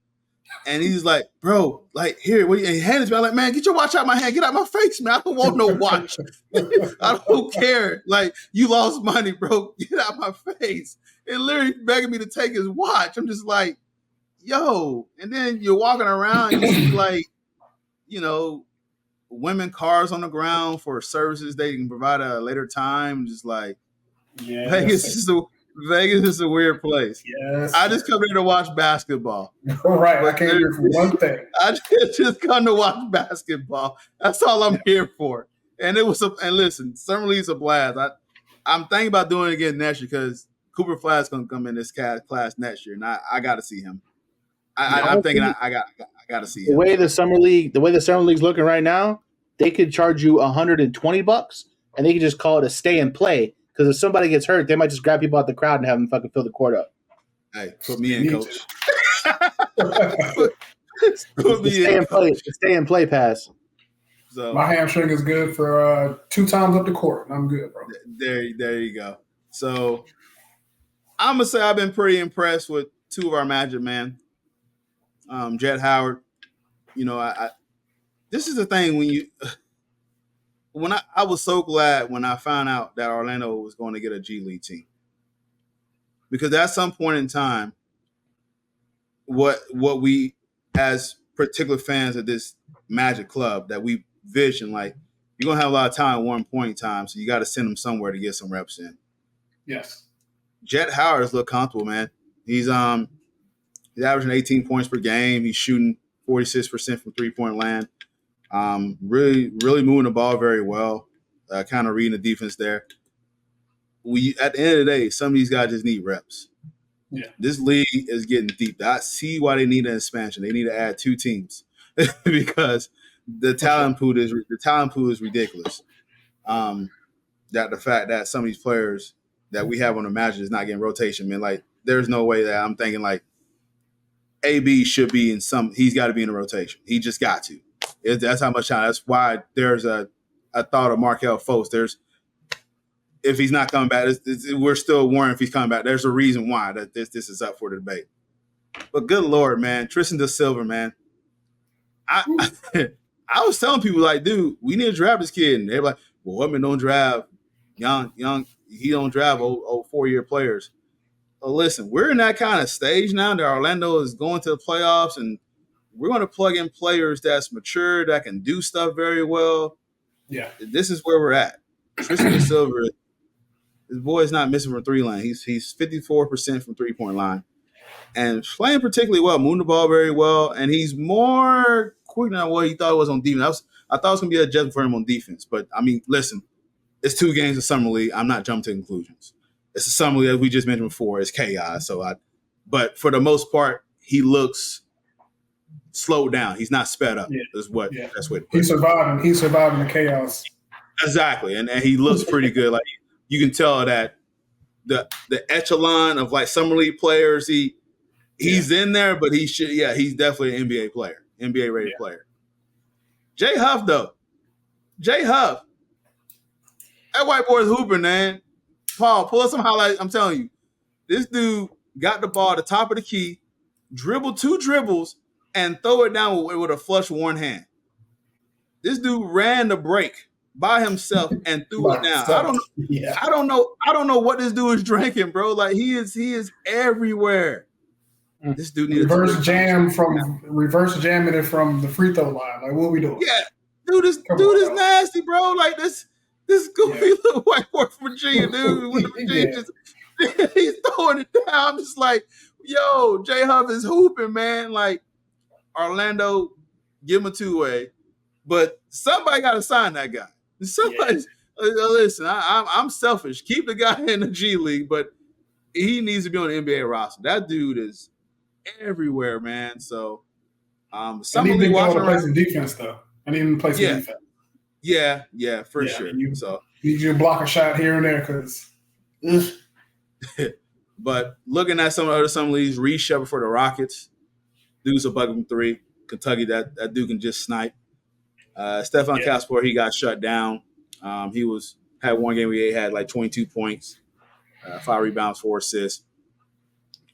S1: And he's like, bro, like here, what? And he handed it to me. I'm like, man, get your watch out of my hand, get out of my face, man. I don't want no watch. I don't care. Like you lost money, bro. Get out of my face. And literally begging me to take his watch. I'm just like, yo. And then you're walking around, and you see like, women cars on the ground for services they can provide at a later time. Just like, Vegas is a weird place.
S3: Yes.
S1: I just come here to watch basketball.
S3: Right. I came here for one thing.
S1: I just come to watch basketball. That's all I'm here for. And listen, Summer League's a blast. I'm thinking about doing it again next year because
S5: Cooper Flatt's gonna come in this class next year, and I got to see him. I'm thinking I got to see him.
S4: The way the summer league's looking right now, they could charge you $120, and they could just call it a stay and play. Because if somebody gets hurt, they might just grab people out the crowd and have them fucking fill the court up.
S5: Hey, put me in, coach.
S4: Put me in. Stay and play pass.
S3: So my hamstring is good for 2 times up the court. I'm good, bro.
S5: There you go. So I'm gonna say I've been pretty impressed with 2 of our Magic, man. Jet Howard. You know, I this is the thing when I was so glad when I found out that Orlando was going to get a G League team. Because at some point in time, what we as particular fans of this Magic club that we vision, like, you're gonna have a lot of time at one point in time, so you got to send them somewhere to get some reps in. Yes. Jet Howard has looked comfortable, man. He's averaging 18 points per game. He's shooting 46% from 3-point land. Really moving the ball very well. Kind of reading the defense there. At the end of the day, some of these guys just need reps. Yeah. This league is getting deep. I see why they need an expansion. They need to add 2 teams because the talent pool is ridiculous. That the fact that some of these players that we have on the Magic is not getting rotation, man. Like, there's no way that I'm thinking like AB should be in some. He's got to be in a rotation. He just got to. That's how much time. That's why there's a thought of Markelle Fultz. If he's not coming back, we're still worrying if he's coming back. There's a reason why that this is up for the debate. But good Lord, man, Tristan Da Silva, man. I was telling people, like, dude, we need to draft this kid. And they're like, well, Whitman don't draft young. He don't draft old 4-year players. Well, listen, we're in that kind of stage now that Orlando is going to the playoffs, and we're going to plug in players that's mature, that can do stuff very well. Yeah. This is where we're at. Tristan Da Silva, his boy is not missing from 3 line. He's 54% from 3-point line. And playing particularly well, moving the ball very well, and he's more quick than what he thought it was on defense. I thought it was going to be a adjustment for him on defense. But, I mean, listen, it's 2 games in Summer League. I'm not jumping to conclusions. It's a Summer League, as we just mentioned before. It's chaos. But for the most part, he looks slowed down. He's not sped up. Yeah. That's what
S3: he's surviving. He's surviving the chaos.
S5: Exactly, and he looks pretty good. Like, you can tell that the echelon of, like, Summer League players, he's in there, but he's definitely an NBA player, NBA rated player. Jay Huff, though. Jay Huff. That white boy's hooping, man. Paul, pull up some highlights. I'm telling you, this dude got the ball at the top of the key, dribbled 2 dribbles, and throw it down with a flush one hand. This dude ran the break by himself and threw it down. I don't know what this dude is drinking, bro. Like, he is everywhere. This dude needs
S3: reverse jamming it from the free throw line. Like, what we doing?
S5: Yeah, dude is nasty, bro. Like, this goofy little white boy from Virginia, dude. With Virginia he's throwing it down. I'm just like, yo, Jay Huff is hooping, man. Like, Orlando, give him a 2-way, but somebody got to sign that guy. Somebody, listen. I'm selfish. Keep the guy in the G League, but he needs to be on the NBA roster. That dude is everywhere, man. So,
S3: somebody watching play some defense though. I need him to play some defense.
S5: Yeah, for sure.
S3: Need you to block a shot here and there, because.
S5: But looking at some of these, Reece Shepard for the Rockets, dude's a bucket from 3. Kentucky, that dude can just snipe. Stefan Casper, he got shut down. He had one game where he had like 22 points, 5 rebounds, 4 assists.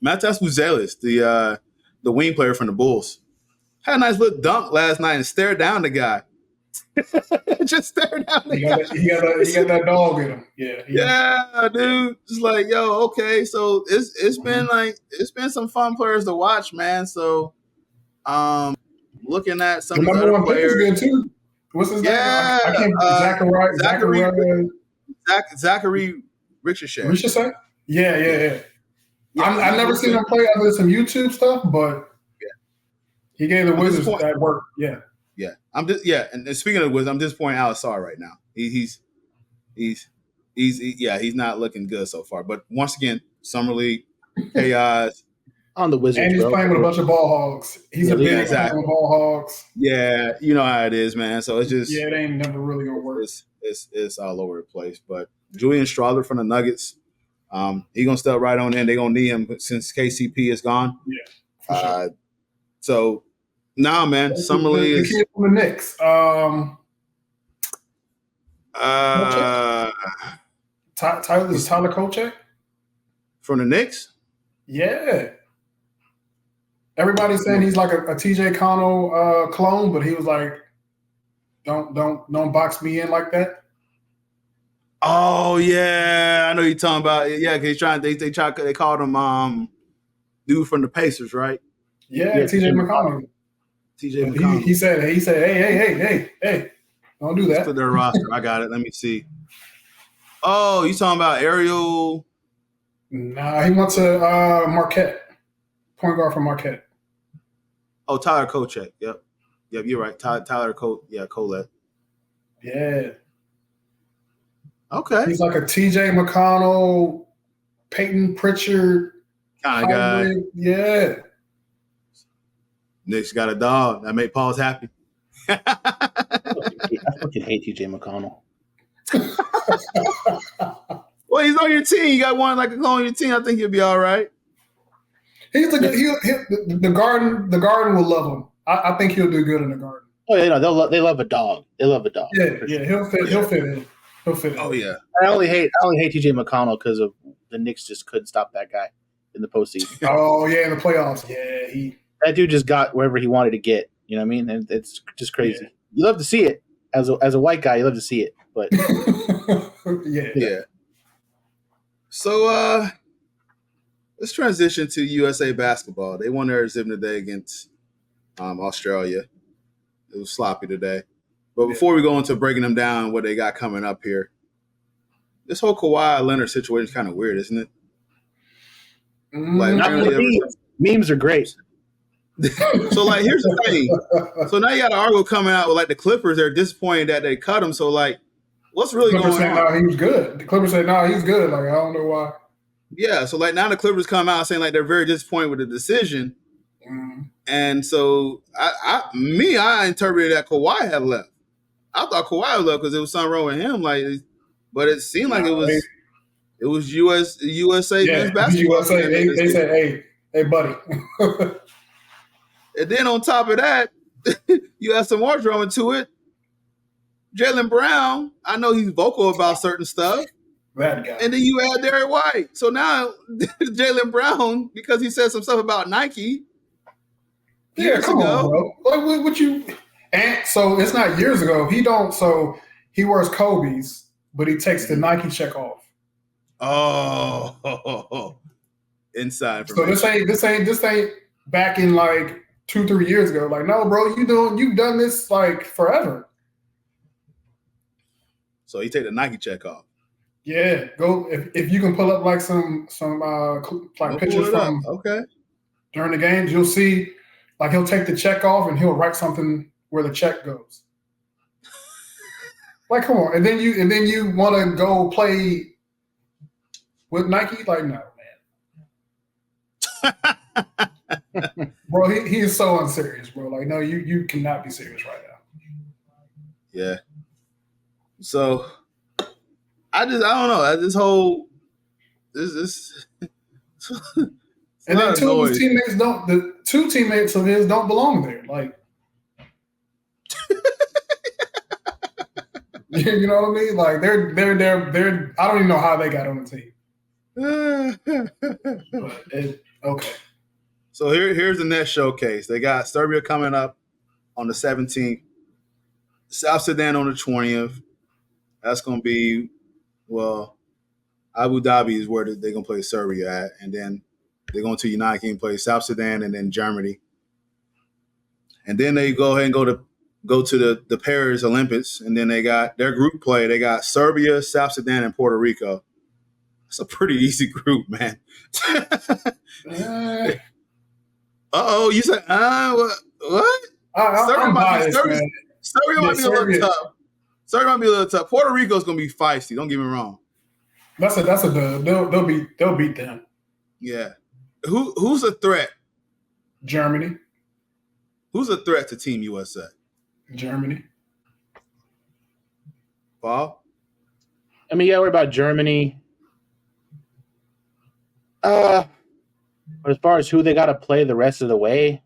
S5: Matas Buzelis, the wing player from the Bulls, had a nice little dunk last night and stared down the guy. Just stared down the guy.
S3: He got that dog in him.
S5: Yeah, dude. Just like, yo, okay. So it's been some fun players to watch, man. So looking at some of the other players.
S3: Good too. What's his name? I can't.
S5: Zachary Richardson.
S3: Richardson? Yeah. I've never seen him play other than some YouTube stuff, but he gave the Wizards that work. Yeah.
S5: And speaking of the Wizards, I'm disappointed Alex Sarr right now. He's he's not looking good so far. But once again, Summer League, chaos.
S4: On the Wizards,
S3: And he's playing with a bunch of ball hogs. He's a big
S5: exactly.
S3: ball hogs.
S5: Yeah, you know how it is, man. So it's just
S3: it ain't never really gonna work.
S5: It's all over the place. But Julian Strawther from the Nuggets, he's gonna step right on in. They're gonna need him since KCP is gone.
S3: Yeah, for sure.
S5: So man, Summer League is
S3: the kid from the Knicks. Tyler Kochek
S5: from the Knicks.
S3: Yeah. Everybody's saying he's like a TJ Connell clone, but he was like, "Don't box me in like that."
S5: Oh yeah, I know you're talking about. Yeah, because he's trying. They called him dude from the Pacers, right?
S3: Yeah, TJ McConnell.
S5: TJ McConnell.
S3: He said, hey, don't do that.
S5: Let's put their roster. I got it. Let me see. Oh, you talking about Ariel?
S3: Nah, he went to Marquette. Point guard from Marquette.
S5: Oh, Tyler Kochek. Yep, you're right. Tyler Colette.
S3: Yeah.
S5: Okay.
S3: He's like a TJ McConnell, Peyton Pritchard
S5: kind of guy.
S3: Yeah.
S5: Knicks got a dog. That made Paul's happy.
S4: I fucking hate TJ McConnell.
S5: Well, he's on your team. You got one like a clone on your team. I think you'll be all right.
S3: The Garden will love him. I think he'll do good in the Garden.
S4: Oh yeah, no, they love a dog. They love a dog.
S3: Yeah, he'll fit in. He'll fit in.
S5: Oh yeah.
S4: I only hate TJ McConnell because of the Knicks just couldn't stop that guy in the postseason.
S3: Oh yeah, in the playoffs. Yeah,
S4: that dude just got wherever he wanted to get. You know what I mean? And it's just crazy. Yeah. You love to see it as a white guy. You love to see it, but
S3: yeah.
S5: So let's transition to USA basketball. They won their exhibition today against Australia. It was sloppy today. But before we go into breaking them down, what they got coming up here, this whole Kawhi Leonard situation is kind of weird, isn't it?
S4: Like, memes are great.
S5: So, like, here's the thing. So now you got an article coming out with, like, the Clippers. They're disappointed that they cut him. So, like, what's really going on?
S3: No, he was good. The Clippers said, no, he's good. Like, I don't know why.
S5: Yeah, so, like, now the Clippers come out saying, like, they're very disappointed with the decision. And so, I interpreted that Kawhi had left. I thought Kawhi left because there was something wrong with him. Like, but it seemed like it was USA men's basketball.
S3: USA, they said, hey, buddy.
S5: And then on top of that, you add some more drama to it. Jaylen Brown, I know he's vocal about certain stuff.
S3: That guy.
S5: And then you add Derek White. So now Jaylen Brown, because he said some stuff about Nike.
S3: Yeah, come on, bro. What you? And so it's not years ago. So he wears Kobe's, but he takes the Nike check off.
S5: Oh, inside.
S3: So this ain't back in like 2-3 years ago. Like, no, bro, you've done this like forever.
S5: So he take the Nike check off.
S3: Yeah, go if you can pull up like some like pictures from during the games, you'll see like he'll take the check off and he'll write something where the check goes. Like, come on, and then you want to go play with Nike? Like, no, man. Bro, he is so unserious, bro. Like, no, you cannot be serious right now.
S5: Yeah. So I don't know. This whole this
S3: and then the two teammates of his don't belong there. Like, you know what I mean? Like they're I don't even know how they got on the team. Okay.
S5: So here's the next showcase. They got Serbia coming up on the 17th, South Sudan on the 20th. That's going to be, well, Abu Dhabi is where they're going to play Serbia at. And then they're going to United Kingdom, play South Sudan and then Germany. And then they go ahead and go to the Paris Olympics. And then they got their group play. They got Serbia, South Sudan, and Puerto Rico. It's a pretty easy group, man. Uh-oh, you said, what?
S3: I'm biased, man.
S5: Serbia might be a little tough. Serbia might be a little tough. Puerto Rico's going to be feisty. Don't get me wrong.
S3: That's a dub. They'll beat them.
S5: Yeah. Who's a threat?
S3: Germany.
S5: Who's a threat to Team USA?
S3: Germany.
S5: Paul?
S4: I mean, yeah, we're about Germany. But as far as who they got to play the rest of the way,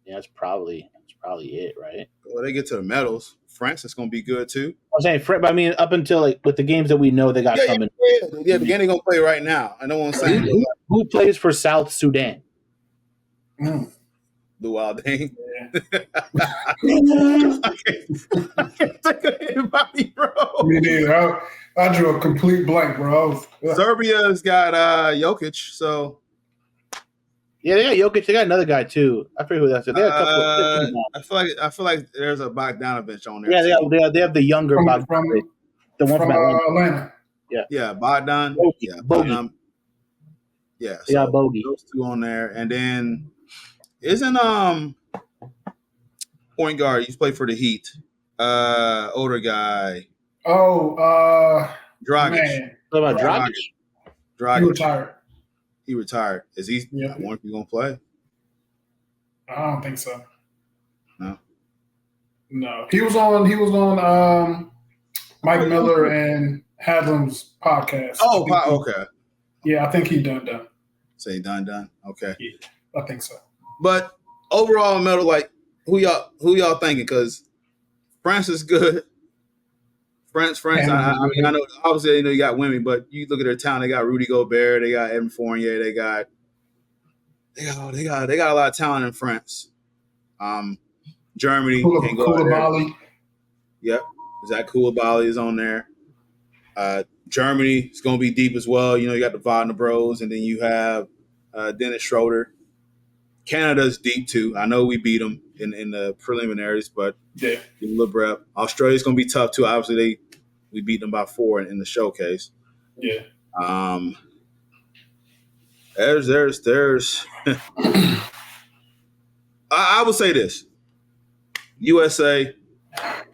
S4: yeah, that's probably it, right?
S5: Well, they get to the medals. France is going to be good too.
S4: I'm saying, but I mean, up until like with the games that we know they got coming.
S5: Yeah, the game they're going to play right now. I know what I'm saying.
S4: Who plays for South Sudan?
S5: Lualdane.
S3: Yeah.
S5: I can't think of anybody, bro.
S3: Me neither. I drew a complete blank, bro.
S5: Serbia's got Jokic, so
S4: yeah, they got Jokic. They got another guy too. I forget who that's. They got a couple.
S5: I feel like there's a Bogdanovich on there.
S4: Yeah, they have the younger Bogdanovich, the one from
S3: Atlanta.
S5: Yeah, Bogdan.
S4: Bogey.
S5: Yeah,
S4: they got Bogey.
S5: Those two on there, and then isn't point guard? He's played for the Heat. Older guy.
S3: Oh,
S5: Dragic.
S3: man.
S4: What about Dragic?
S3: He retired.
S5: He retired. Is he?
S3: Yeah.
S5: I wonder if he's gonna play.
S3: I don't think so.
S5: No.
S3: He was on Mike Miller and Hadlam's podcast.
S5: Oh, okay.
S3: Yeah, I think he done.
S5: Say done. Okay.
S3: Yeah, I think so.
S5: But overall, medal, like who y'all thinking? Because France is good. France. I mean, I know obviously you got women, but you look at their talent. They got Rudy Gobert. They got Evan Fournier. They got a lot of talent in France. Germany can go
S3: Koulibaly.
S5: Yep, Zach Koulibaly is on there. Germany is going to be deep as well. You got the Wagner Bros, and then you have Dennis Schroeder. Canada's deep too. I know we beat them in the preliminaries, but
S3: yeah,
S5: give a little rep. Australia's going to be tough too. Obviously, we beat them by 4 in the showcase.
S3: Yeah.
S5: There's. I would say this: USA,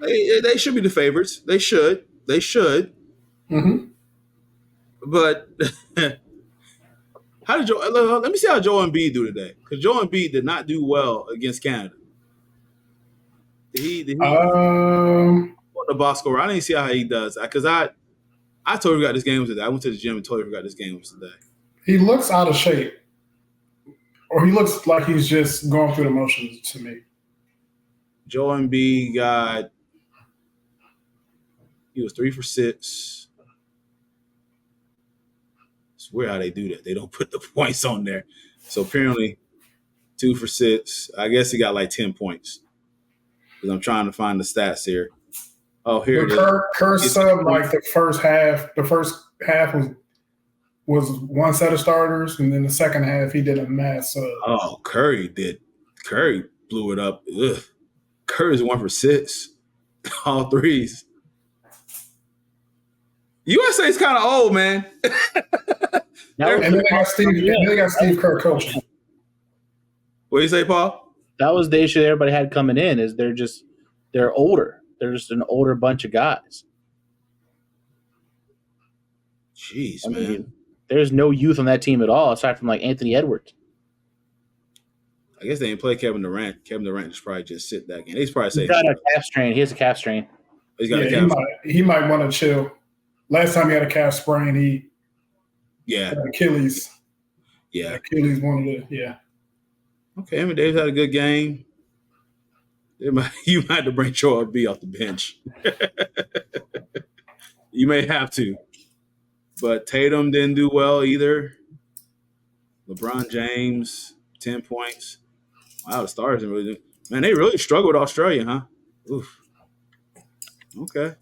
S5: they should be the favorites. They should.
S3: Mm-hmm.
S5: But let me see how Joel Embiid do today, because Joel Embiid did not do well against Canada. Did he the box score? I didn't see how he does, because I totally forgot this game was today. I went to the gym and totally forgot this game was today.
S3: He looks out of shape, or he looks like he's just going through the motions to me.
S5: Joel Embiid he was 3 for 6. It's weird how they do that. They don't put the points on there. So apparently 2 for 6. I guess he got like 10 points. Because I'm trying to find the stats here. Oh, here it is.
S3: Kerr subbed like the first half. The first half was one set of starters, and then the second half he did a mass sub.
S5: Oh, Curry blew it up. Ugh. Curry's 1 for 6. All threes. USA's kind of old, man.
S3: And then they got Steve Kerr coaching.
S5: What do you say, Paul?
S4: That was the issue that everybody had coming in, is they're older. They're just an older bunch of guys.
S5: Jeez,
S4: I
S5: man.
S4: mean, there's no youth on that team at all, aside from like Anthony Edwards.
S5: I guess they didn't play Kevin Durant. Kevin Durant just probably just sit that game. He's probably saying
S4: He's got a calf strain. He has a calf strain.
S5: He's got a calf strain.
S3: He might want to chill. Last time he had a calf sprain, he had Achilles.
S5: Yeah.
S3: Achilles wanted to, yeah.
S5: Okay, I mean, Davis had a good game. You might have to bring Joel B off the bench. You may have to. But Tatum didn't do well either. LeBron James, 10 points. Wow, the Stars didn't really do. Man, they really struggled with Australia, huh? Oof. Okay.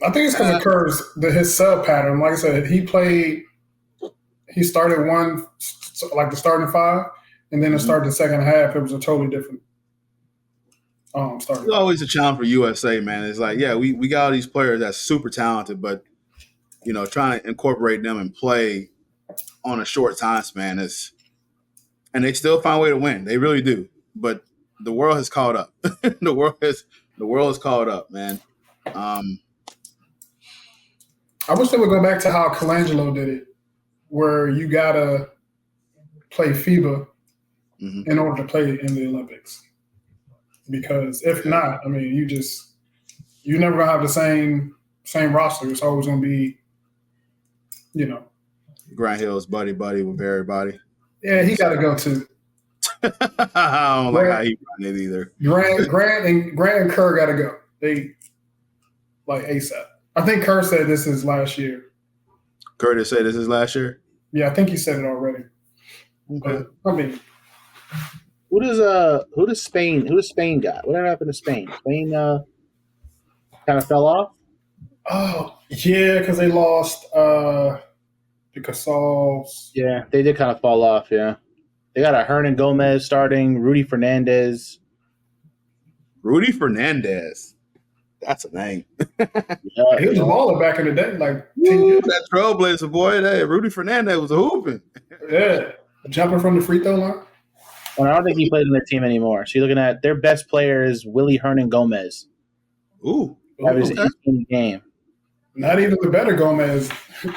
S3: I think it's because of Kerr's his sub pattern. Like I said, he started the starting 5, and then it started the second half. It was a totally different starting.
S5: It's always a challenge for USA, man. It's like, yeah, we got all these players that's super talented, but trying to incorporate them and play on a short time span and they still find a way to win. They really do. But the world has caught up. The world has caught up, man.
S3: I wish they would go back to how Colangelo did it, where you gotta play FIBA in order to play in the Olympics. Because if not, I mean, you're never gonna have the same roster. It's always gonna be,
S5: Grant Hill's buddy with everybody.
S3: Yeah, he got to go too.
S5: I don't like how he run it either.
S3: Grant and Kerr got to go. They like ASAP. I think Kerr said this is last year.
S5: Curtis said this is last year?
S3: Yeah, I think he said it already.
S5: Okay.
S3: But, I mean,
S4: who does Spain got? Whatever happened to Spain? Spain kind of fell off?
S3: Oh, yeah, because they lost the Casals.
S4: Yeah, they did kind of fall off, yeah. They got a Hernan Gomez starting, Rudy Fernandez.
S5: Rudy Fernandez. That's a name.
S3: He was a baller back in the day, like 10 years.
S5: That trailblazer boy, Rudy Fernandez was a hooping.
S3: Yeah, jumping from the free throw line.
S4: Well, I don't think he plays on their team anymore. So you're looking at their best player is Willie Hernan Gomez.
S5: Ooh.
S4: That was his game.
S3: Not even the better Gomez.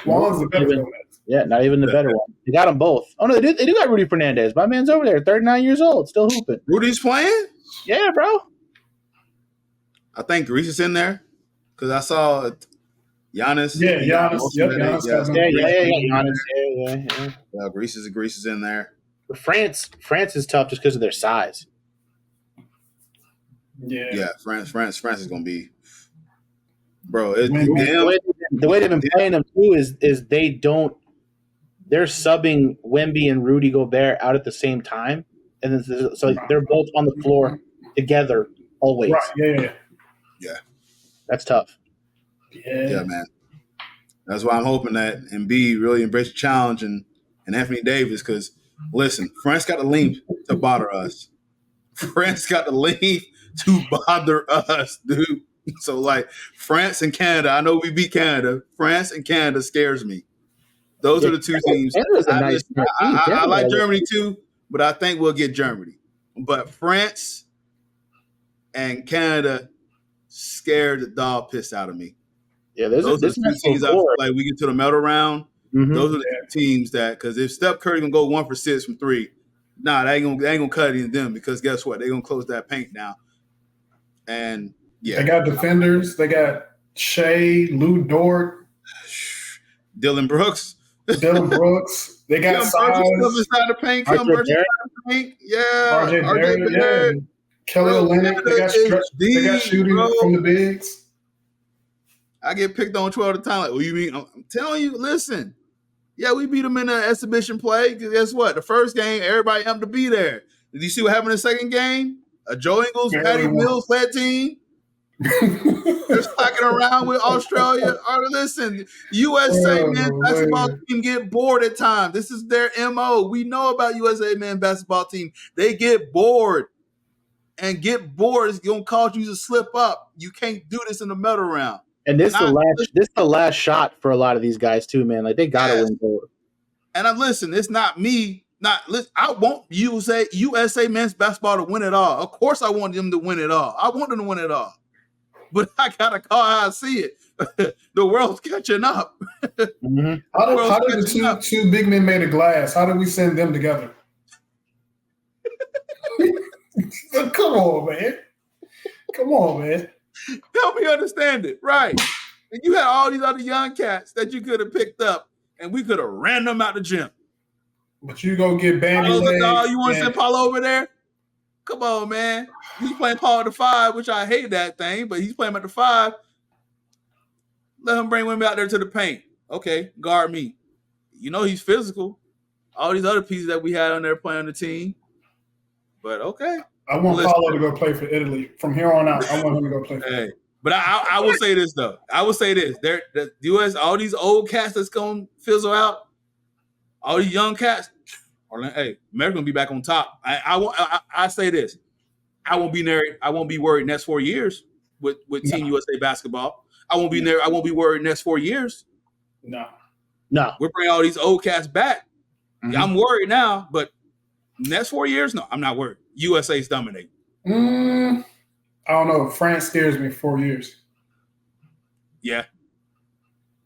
S3: Juan's the better Gomez.
S4: Yeah, not even the better one. They got them both. Oh, no, they do got Rudy Fernandez. My man's over there, 39 years old, still hooping.
S5: Rudy's playing?
S4: Yeah, bro.
S5: I think Greece is in there because I saw Giannis.
S3: Yeah, Giannis. Yep, Giannis.
S4: Giannis.
S5: Yeah, Greece is in there.
S4: But France is tough just because of their size.
S5: Yeah, France is going to be, bro.
S4: The way they've been playing them too is they're subbing Wemby and Rudy Gobert out at the same time, and then, so they're both on the floor together always.
S3: Right.
S5: Yeah.
S4: That's tough.
S5: Yeah, man. That's why I'm hoping that Embiid really embrace the challenge and Anthony Davis, because listen, France got the length to bother us. France got the length to bother us, dude. So, like, France and Canada, I know we beat Canada. France and Canada scares me. Those are the two teams. I like Germany too, but I think we'll get Germany. But France and Canada scared the dog piss out of me.
S4: Yeah,
S5: those are the two teams. Like, we get to the medal round. Mm-hmm. Those are the teams that, because if Steph Curry gonna go 1 for 6 from 3, they ain't gonna cut it in them, because guess what? They're gonna close that paint now. And yeah,
S3: they got defenders. They got Shea, Lou Dort,
S5: Dylan Brooks.
S3: They got size.
S5: Inside the paint. Yeah.
S3: RJ Barrett. Kelly Olynyk. They got shooting from the bigs.
S5: I get picked on 12 at a time. Like, what you mean? I'm telling you, listen. Yeah, we beat them in the exhibition play. Guess what? The first game, everybody amped to be there. Did you see what happened in the second game? A Joe Ingles, Patty Mills led team. They're stacking around with Australia. Listen, USA men's basketball team get bored at times. This is their MO. We know about USA men's basketball team. They get bored. And get bored is going to cause you to slip up. You can't do this in the medal round.
S4: And this is the last shot for a lot of these guys too, man. Like, they gotta win gold.
S5: And listen, it's not me. I want USA men's basketball to win it all. Of course, I want them to win it all. I want them to win it all. But I gotta call how I see it. The world's catching up.
S3: Mm-hmm. How did the two big men made of glass? How did we send them together? Come on, man.
S5: Help me understand it. Right. And you had all these other young cats that you could have picked up, and we could have ran them out the gym.
S3: But you go get Bandy legs.
S5: You want to send Paulo over there? Come on, man. He's playing Paul at the 5, which I hate that thing, but he's playing at the 5. Let him bring women out there to the paint. Okay, guard me. You know he's physical. All these other pieces that we had on there playing on the team. But okay.
S3: I want Paulo to go play for Italy. From here on out, I want him to go play for Italy.
S5: But I will say this, though. The U.S., all these old cats that's going to fizzle out, all these young cats, America's going to be back on top. I say this. I won't be worried next 4 years with Team USA basketball. I won't be worried next 4 years.
S3: No.
S5: We're bringing all these old cats back.
S4: Mm-hmm.
S5: I'm worried now, but next 4 years, no, I'm not worried. USA's dominating.
S3: I don't know. France scares me 4 years.
S5: Yeah.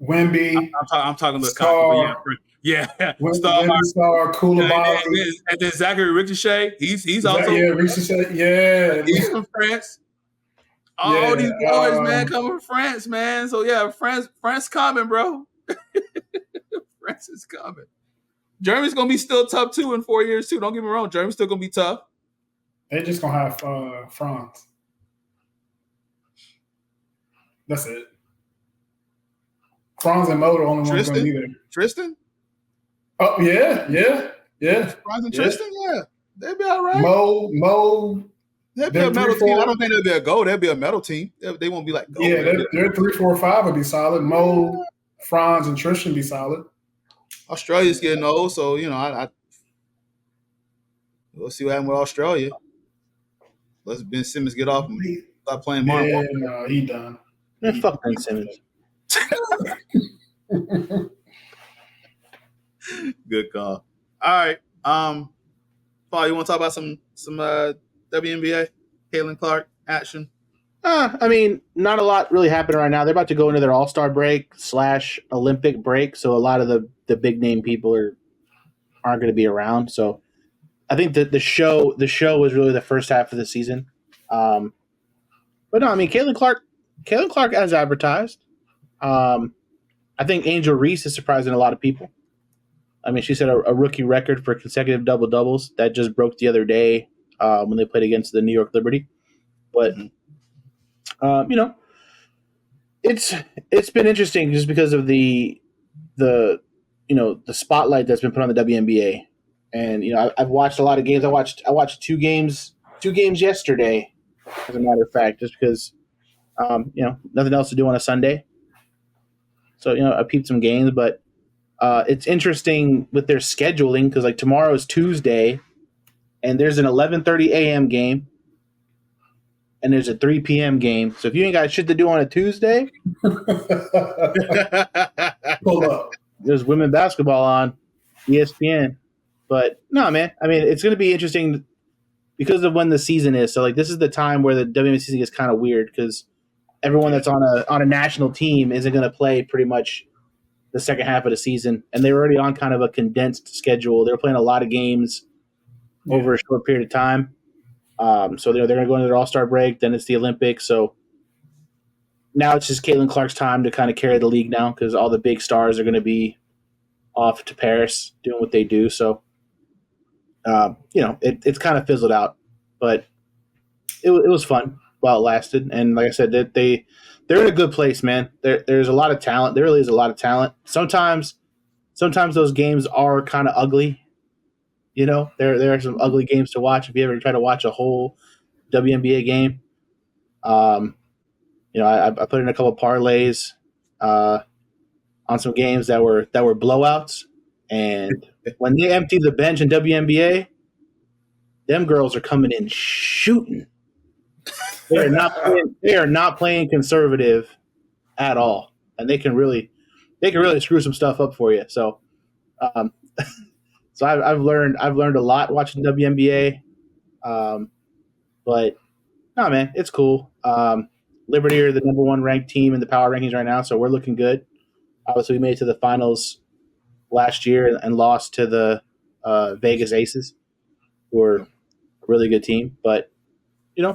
S3: Wemby.
S5: I'm talking about
S3: Star.
S5: yeah.
S3: Wemby, Star, Koulibaly.
S5: And then Zachary Ricochet. He's also
S3: Ricochet. Yeah,
S5: he's from France. All these boys, man, come from France, man. So yeah, France coming, bro. France is coming. Germany's gonna be still tough too in 4 years too. Don't get me wrong, Germany's still gonna be tough.
S3: They're just gonna have Franz. That's it. Franz and Mo the only ones gonna be there.
S5: Tristan?
S3: Oh yeah.
S5: Franz and Tristan, yeah. They'd be all right.
S3: Mo.
S5: They'd be a metal team. I don't think they'd be a gold. They'd be a metal team. They won't be like gold.
S3: Yeah, their 3, 4, 5 would be solid. Mo, Franz, and Tristan be solid.
S5: Australia's getting old, so I we'll see what happens with Australia. Let's Ben Simmons get off and stop playing Martin.
S3: Yeah, no, he done.
S4: Man, fuck Ben Simmons.
S5: Good call. All right. Paul, you want to talk about some WNBA? Caitlin Clark action?
S4: I mean, not a lot really happening right now. They're about to go into their All-Star break / Olympic break, so a lot of the big name people aren't going to be around. So I think that the show was really the first half of the season. But no, I mean Caitlin Clark as advertised. I think Angel Reese is surprising a lot of people. I mean, she set a rookie record for consecutive double-doubles. That just broke the other day when they played against the New York Liberty. But it's been interesting just because of the spotlight that's been put on the WNBA. And I've watched a lot of games. I watched two games yesterday, as a matter of fact, just because nothing else to do on a Sunday. So I peeped some games, but it's interesting with their scheduling because like tomorrow is Tuesday, and there's an 11:30 a.m. game, and there's a 3 p.m. game. So if you ain't got shit to do on a Tuesday,
S3: Pull up.
S4: There's women basketball on ESPN. But no, man. I mean, it's going to be interesting because of when the season is. So like this is the time where the WNBA season is kind of weird because everyone that's on a national team isn't going to play pretty much the second half of the season, and they're already on kind of a condensed schedule. They're playing a lot of games over a short period of time. So they're going to go into their All-Star break. Then it's the Olympics. So now it's just Caitlin Clark's time to kind of carry the league now because all the big stars are going to be off to Paris doing what they do. So, it's kind of fizzled out, but it was fun while it lasted. And like I said, they're in a good place, man. There's a lot of talent. There really is a lot of talent. Sometimes those games are kind of ugly. There are some ugly games to watch if you ever try to watch a whole WNBA game. I put in a couple parlays on some games that were blowouts, and when they empty the bench in WNBA, them girls are coming in shooting. They are not playing conservative at all, and they can really screw some stuff up for you. So, so I've learned a lot watching WNBA, but no, man, it's cool. Liberty are the number 1 ranked team in the power rankings right now, so we're looking good. Obviously, we made it to the finals last year and lost to the Vegas Aces, who are a really good team. But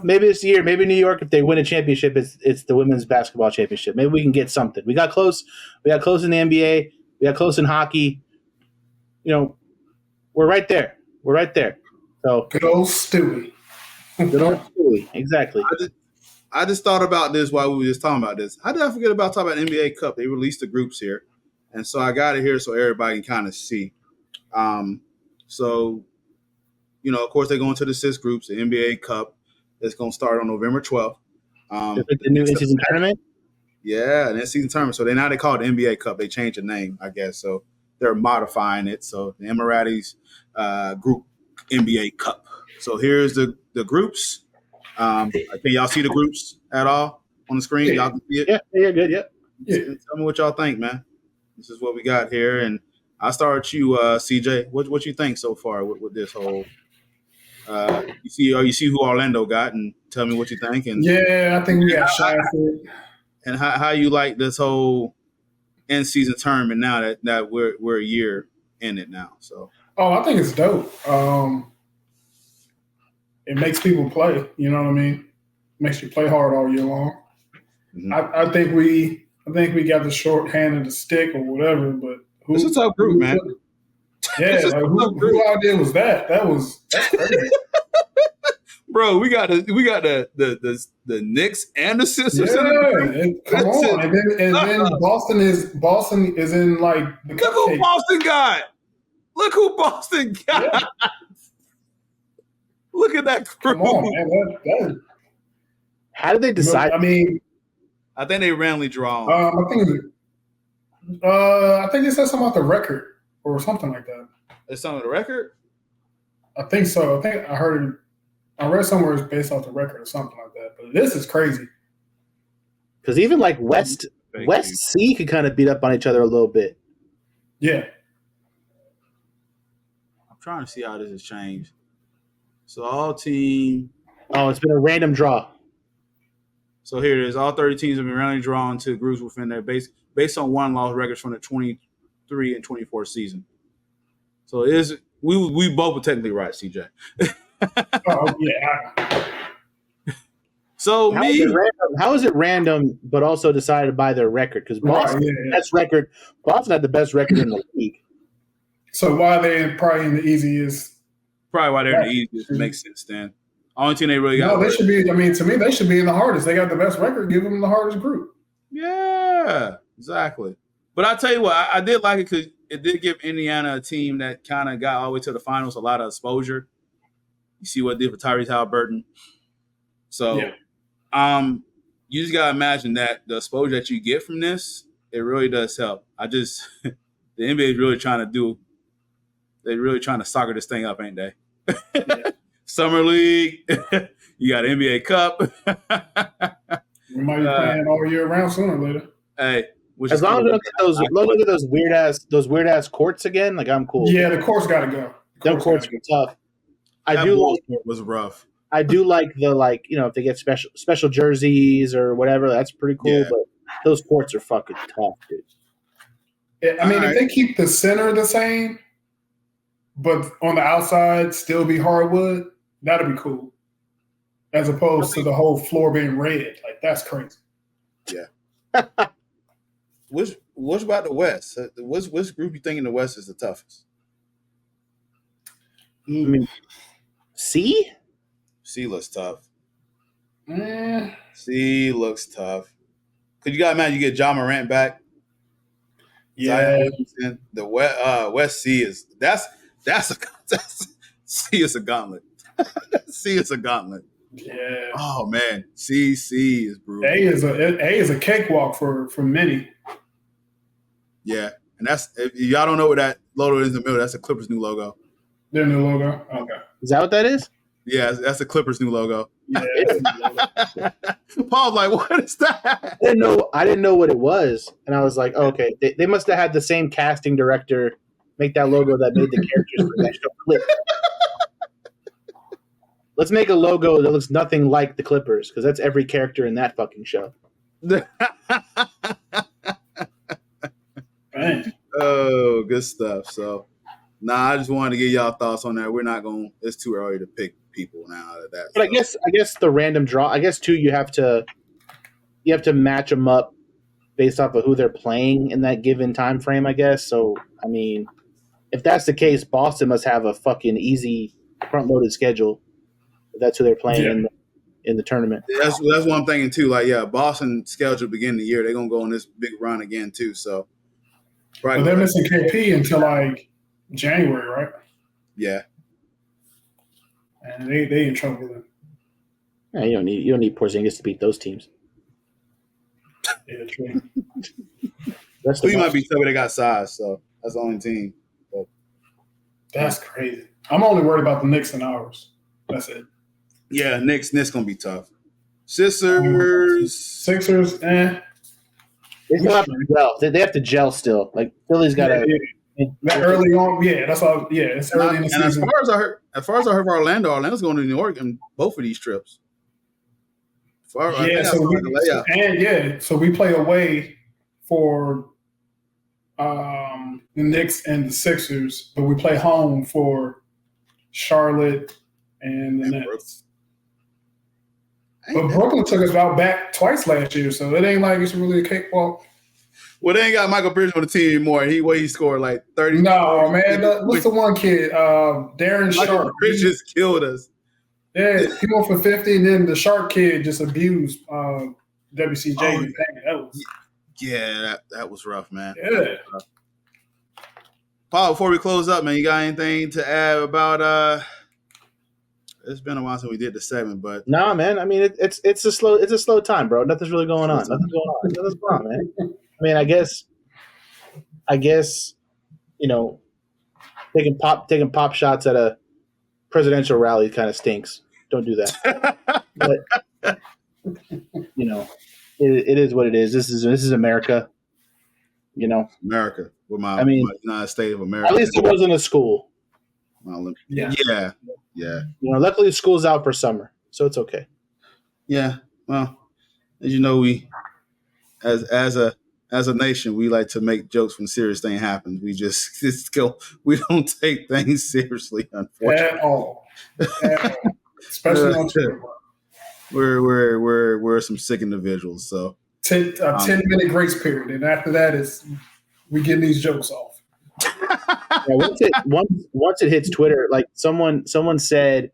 S4: maybe this year, maybe New York, if they win a championship, it's the women's basketball championship. Maybe we can get something. We got close. We got close in the NBA. We got close in hockey. We're right there. We're right there. So
S3: good old Stewie.
S4: Good old Stewie. Exactly.
S5: I just thought about this while we were just talking about this. How did I forget about talking about NBA Cup? They released the groups here, and so I got it here so everybody can kind of see. So, of course, they're going to the 6 groups. The NBA Cup is going to start on November 12th.
S4: The new in-season tournament?
S5: Yeah, an in-season tournament. So they call it the NBA Cup. They changed the name, I guess. So they're modifying it. So the Emiratis group NBA Cup. So here's the groups. Can y'all see the groups at all on the screen? Y'all can see it?
S4: Yeah, good, yeah.
S5: Tell me what y'all think, man. This is what we got here. And I'll start with you, CJ. What you think so far with this whole you see who Orlando got, and tell me what you think. And
S3: yeah, I think we got shafted.
S5: And how you like this whole end season tournament now that we're a year in it now. So
S3: I think it's dope. It makes people play. You know what I mean? Makes you play hard all year long.
S5: Mhm.
S3: I think we got the short hand of the stick or whatever. But
S5: it's a tough group, man.
S3: Yeah, like who idea was that? That's crazy.
S5: Bro, we got the Knicks and the Sixers.
S3: Come on, and then Boston is in like the
S5: Look who Boston got. Look who Boston got.
S3: Yeah.
S5: Look at that crew.
S3: Come on, man.
S4: How did they decide?
S3: I mean,
S5: I think they randomly draw.
S3: I think they said something about the record or something like that.
S5: It's something on the record?
S3: I think so. I think I read somewhere it's based off the record or something like that. But this is crazy.
S4: Because even like West C could kind of beat up on each other a little bit.
S3: Yeah.
S5: I'm trying to see how this has changed. So all team.
S4: Oh, it's been a random draw.
S5: So here it is. All 30 teams have been randomly drawn to groups within their based on one-loss records from the 23 and 24 season. So it is we both were technically right, CJ.
S3: Oh yeah.
S5: So
S4: how is it random, but also decided by their record? Because Boston, Boston had the best record in the league.
S3: So why are they probably in the easiest?
S5: Probably why they're in the easiest. Makes sense then. Only team they really got.
S3: No, they should be. I mean, to me, they should be in the hardest. They got the best record. Give them the hardest group.
S5: Yeah, exactly. But I tell you what, I did like it because it did give Indiana a team that kind of got all the way to the finals, a lot of exposure. You see what it did for Tyrese Halliburton. So, you just gotta imagine that the exposure that you get from this, it really does help. the NBA is really trying to soccer this thing up, ain't they?
S3: Yeah.
S5: Summer League, you got NBA Cup.
S3: We might be playing all year round sooner or later.
S5: Hey,
S4: as long as look at those weird ass courts again, like I'm cool.
S3: Yeah, the courts got to go.
S4: Them courts are tough.
S5: Was rough.
S4: I do like if they get special jerseys or whatever, that's pretty cool.
S5: Yeah.
S4: But those courts are fucking tough, dude.
S3: Yeah, I mean, if they keep the center the same, but on the outside still be hardwood, that'd be cool. As opposed to the whole floor being red, like that's crazy.
S5: Yeah. What about the West? Which group you think in the West is the toughest?
S4: I mean, C
S5: looks tough.
S3: Eh.
S5: C looks tough. Could you guys imagine you get Ja Morant back?
S3: Yeah.
S5: The West C is C is a gauntlet. C is a gauntlet.
S3: Yeah.
S5: Oh man, C is brutal.
S3: A is a cakewalk for many.
S5: Yeah, and that's if y'all don't know what that logo is in the middle. That's the Clippers' new logo.
S3: Their new logo. Okay.
S4: Is that what that is?
S5: Yeah, that's the Clippers' new logo.
S3: Yeah.
S5: Paul's like, what is that?
S4: I didn't know what it was, and I was like, oh, okay, they must have had the same casting director make that logo that made the characters for that show Clip. Let's make a logo that looks nothing like the Clippers, because that's every character in that fucking show.
S5: Oh, good stuff. So, I just wanted to get y'all thoughts on that. We're not going. It's too early to pick people now out of that.
S4: But so. I guess the random draw. I guess too, you have to match them up based off of who they're playing in that given time frame. I guess so. I mean, if that's the case, Boston must have a fucking easy front-loaded schedule. That's who they're playing in the tournament.
S5: That's what I'm thinking too. Like, Boston schedule beginning of the year, they're gonna go on this big run again too. So,
S3: right. But they're missing KP until like January, right?
S5: Yeah.
S3: And they in trouble then.
S4: Yeah, you don't need Porzingis to beat those teams.
S3: Yeah, true.
S5: He might be tough, but they got size, so that's the only team. But,
S3: that's crazy. I'm only worried about the Knicks and ours. That's it.
S5: Yeah, Knicks gonna be tough. Sixers,
S3: eh.
S4: They still have to gel. They have to gel still. Like Philly's got to.
S3: That early on, that's all. Yeah, it's early in the season.
S5: And as far as I heard, Orlando's going to New York in both of these trips.
S3: So we play away for the Knicks and the Sixers, but we play home for Charlotte and the Nets. But Brooklyn took us out back twice last year, so it ain't like it's really a cakewalk.
S5: Well, they ain't got Michael Pierce on the team anymore. He scored like 30.
S3: No, man. What's the one kid? Darren
S5: Michael
S3: Sharp.
S5: Pierce just killed us.
S3: Yeah, he went for 50, and then the Sharp kid just abused WCJ.
S5: Oh, that was rough, man.
S3: Yeah.
S5: Paul, before we close up, man, you got anything to add about it's been a while since we did the segment, but
S4: no, man. I mean, it's a slow time, bro. Nothing's really going on. Nothing's going on, man. I mean, I guess, you know, taking pop shots at a presidential rally kind of stinks. Don't do that. But you know, it is what it is. This is America. You know,
S5: America. My United States of America.
S4: At least it wasn't a school.
S5: Yeah. You
S4: know, luckily the school's out for summer, so it's okay.
S5: Yeah. Well, as you know, we as a nation, we like to make jokes when serious thing happens. We just go. We don't take things seriously, unfortunately.
S3: At all. Especially on Twitter.
S5: We're some sick individuals. So
S3: 10-minute grace period, and after that is we getting these jokes off.
S4: Once it hits Twitter, like someone said,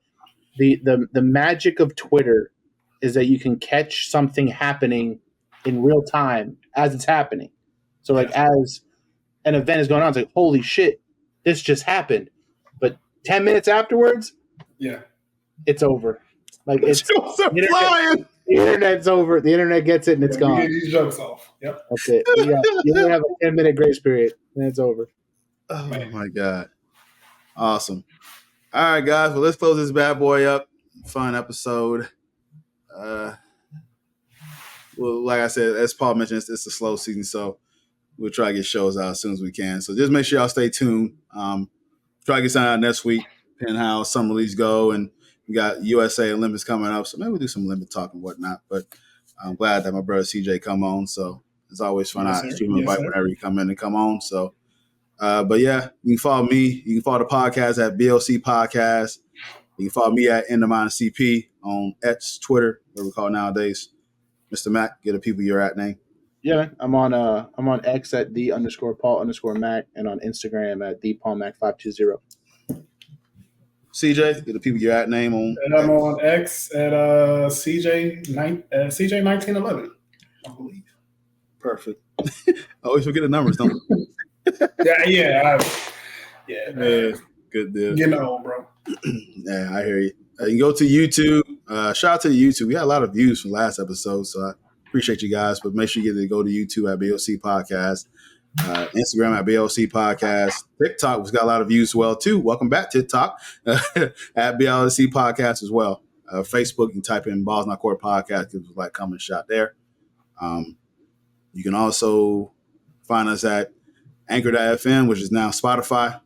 S4: the magic of Twitter is that you can catch something happening in real time as it's happening. So like as an event is going on, it's like, holy shit, this just happened. But 10 minutes afterwards, it's over. Like it's the internet's over. The internet gets it and it's gone.
S3: Get these jokes off. Yep.
S4: That's it. You only have a 10-minute grace period and it's over.
S5: Oh my God. Awesome. All right, guys. Well, let's close this bad boy up. Fun episode. Well, like I said, as Paul mentioned, it's a slow season, so we'll try to get shows out as soon as we can. So just make sure y'all stay tuned. Try to get something out next week, depending how some leagues go. And we got USA Olympics coming up, so maybe we'll do some Olympic talk and whatnot. But I'm glad that my brother CJ come on. So it's always fun. I shoot you invite whenever you come in and come on. So but yeah, you can follow me. You can follow the podcast at BLC Podcast. You can follow me at CP on X, Twitter, whatever we call it nowadays. Mr. Mac, get the people your at name.
S4: Yeah, I'm on X at _Paul_Mac and on Instagram at thePaulMac520.
S5: CJ, get the people your at name on.
S3: And I'm on X at CJ1911, I believe.
S5: Perfect. I always forget the numbers, don't
S3: Yeah.
S5: Good deal.
S3: You know, bro.
S5: Yeah, I hear you. You can go to YouTube. Shout out to the YouTube. We had a lot of views from last episode, so I appreciate you guys. But make sure you get to go to YouTube at BLC Podcast, Instagram at BLC Podcast, TikTok, which got a lot of views as well too. Welcome back, TikTok at BLC Podcast as well. Facebook, you can type in Balls Not Court Podcast. Give us a like, comment, shot there. You can also find us at Anchor.fm, which is now Spotify.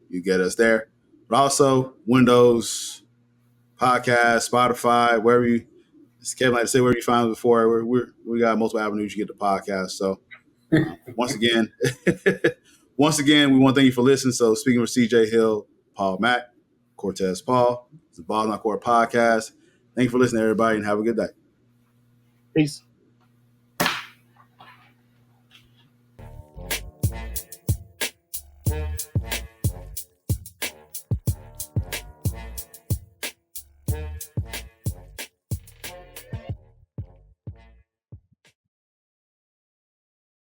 S5: You get us there. But also Windows, Podcast, Spotify, wherever you, as Kevin like to say, wherever you find us before, we got multiple avenues you get the podcast. So once again, we want to thank you for listening. So speaking with CJ Hill, Paul Mac, Cortez Paul, it's the Ball Not Court Podcast. Thank you for listening, everybody, and have a good day.
S4: Peace.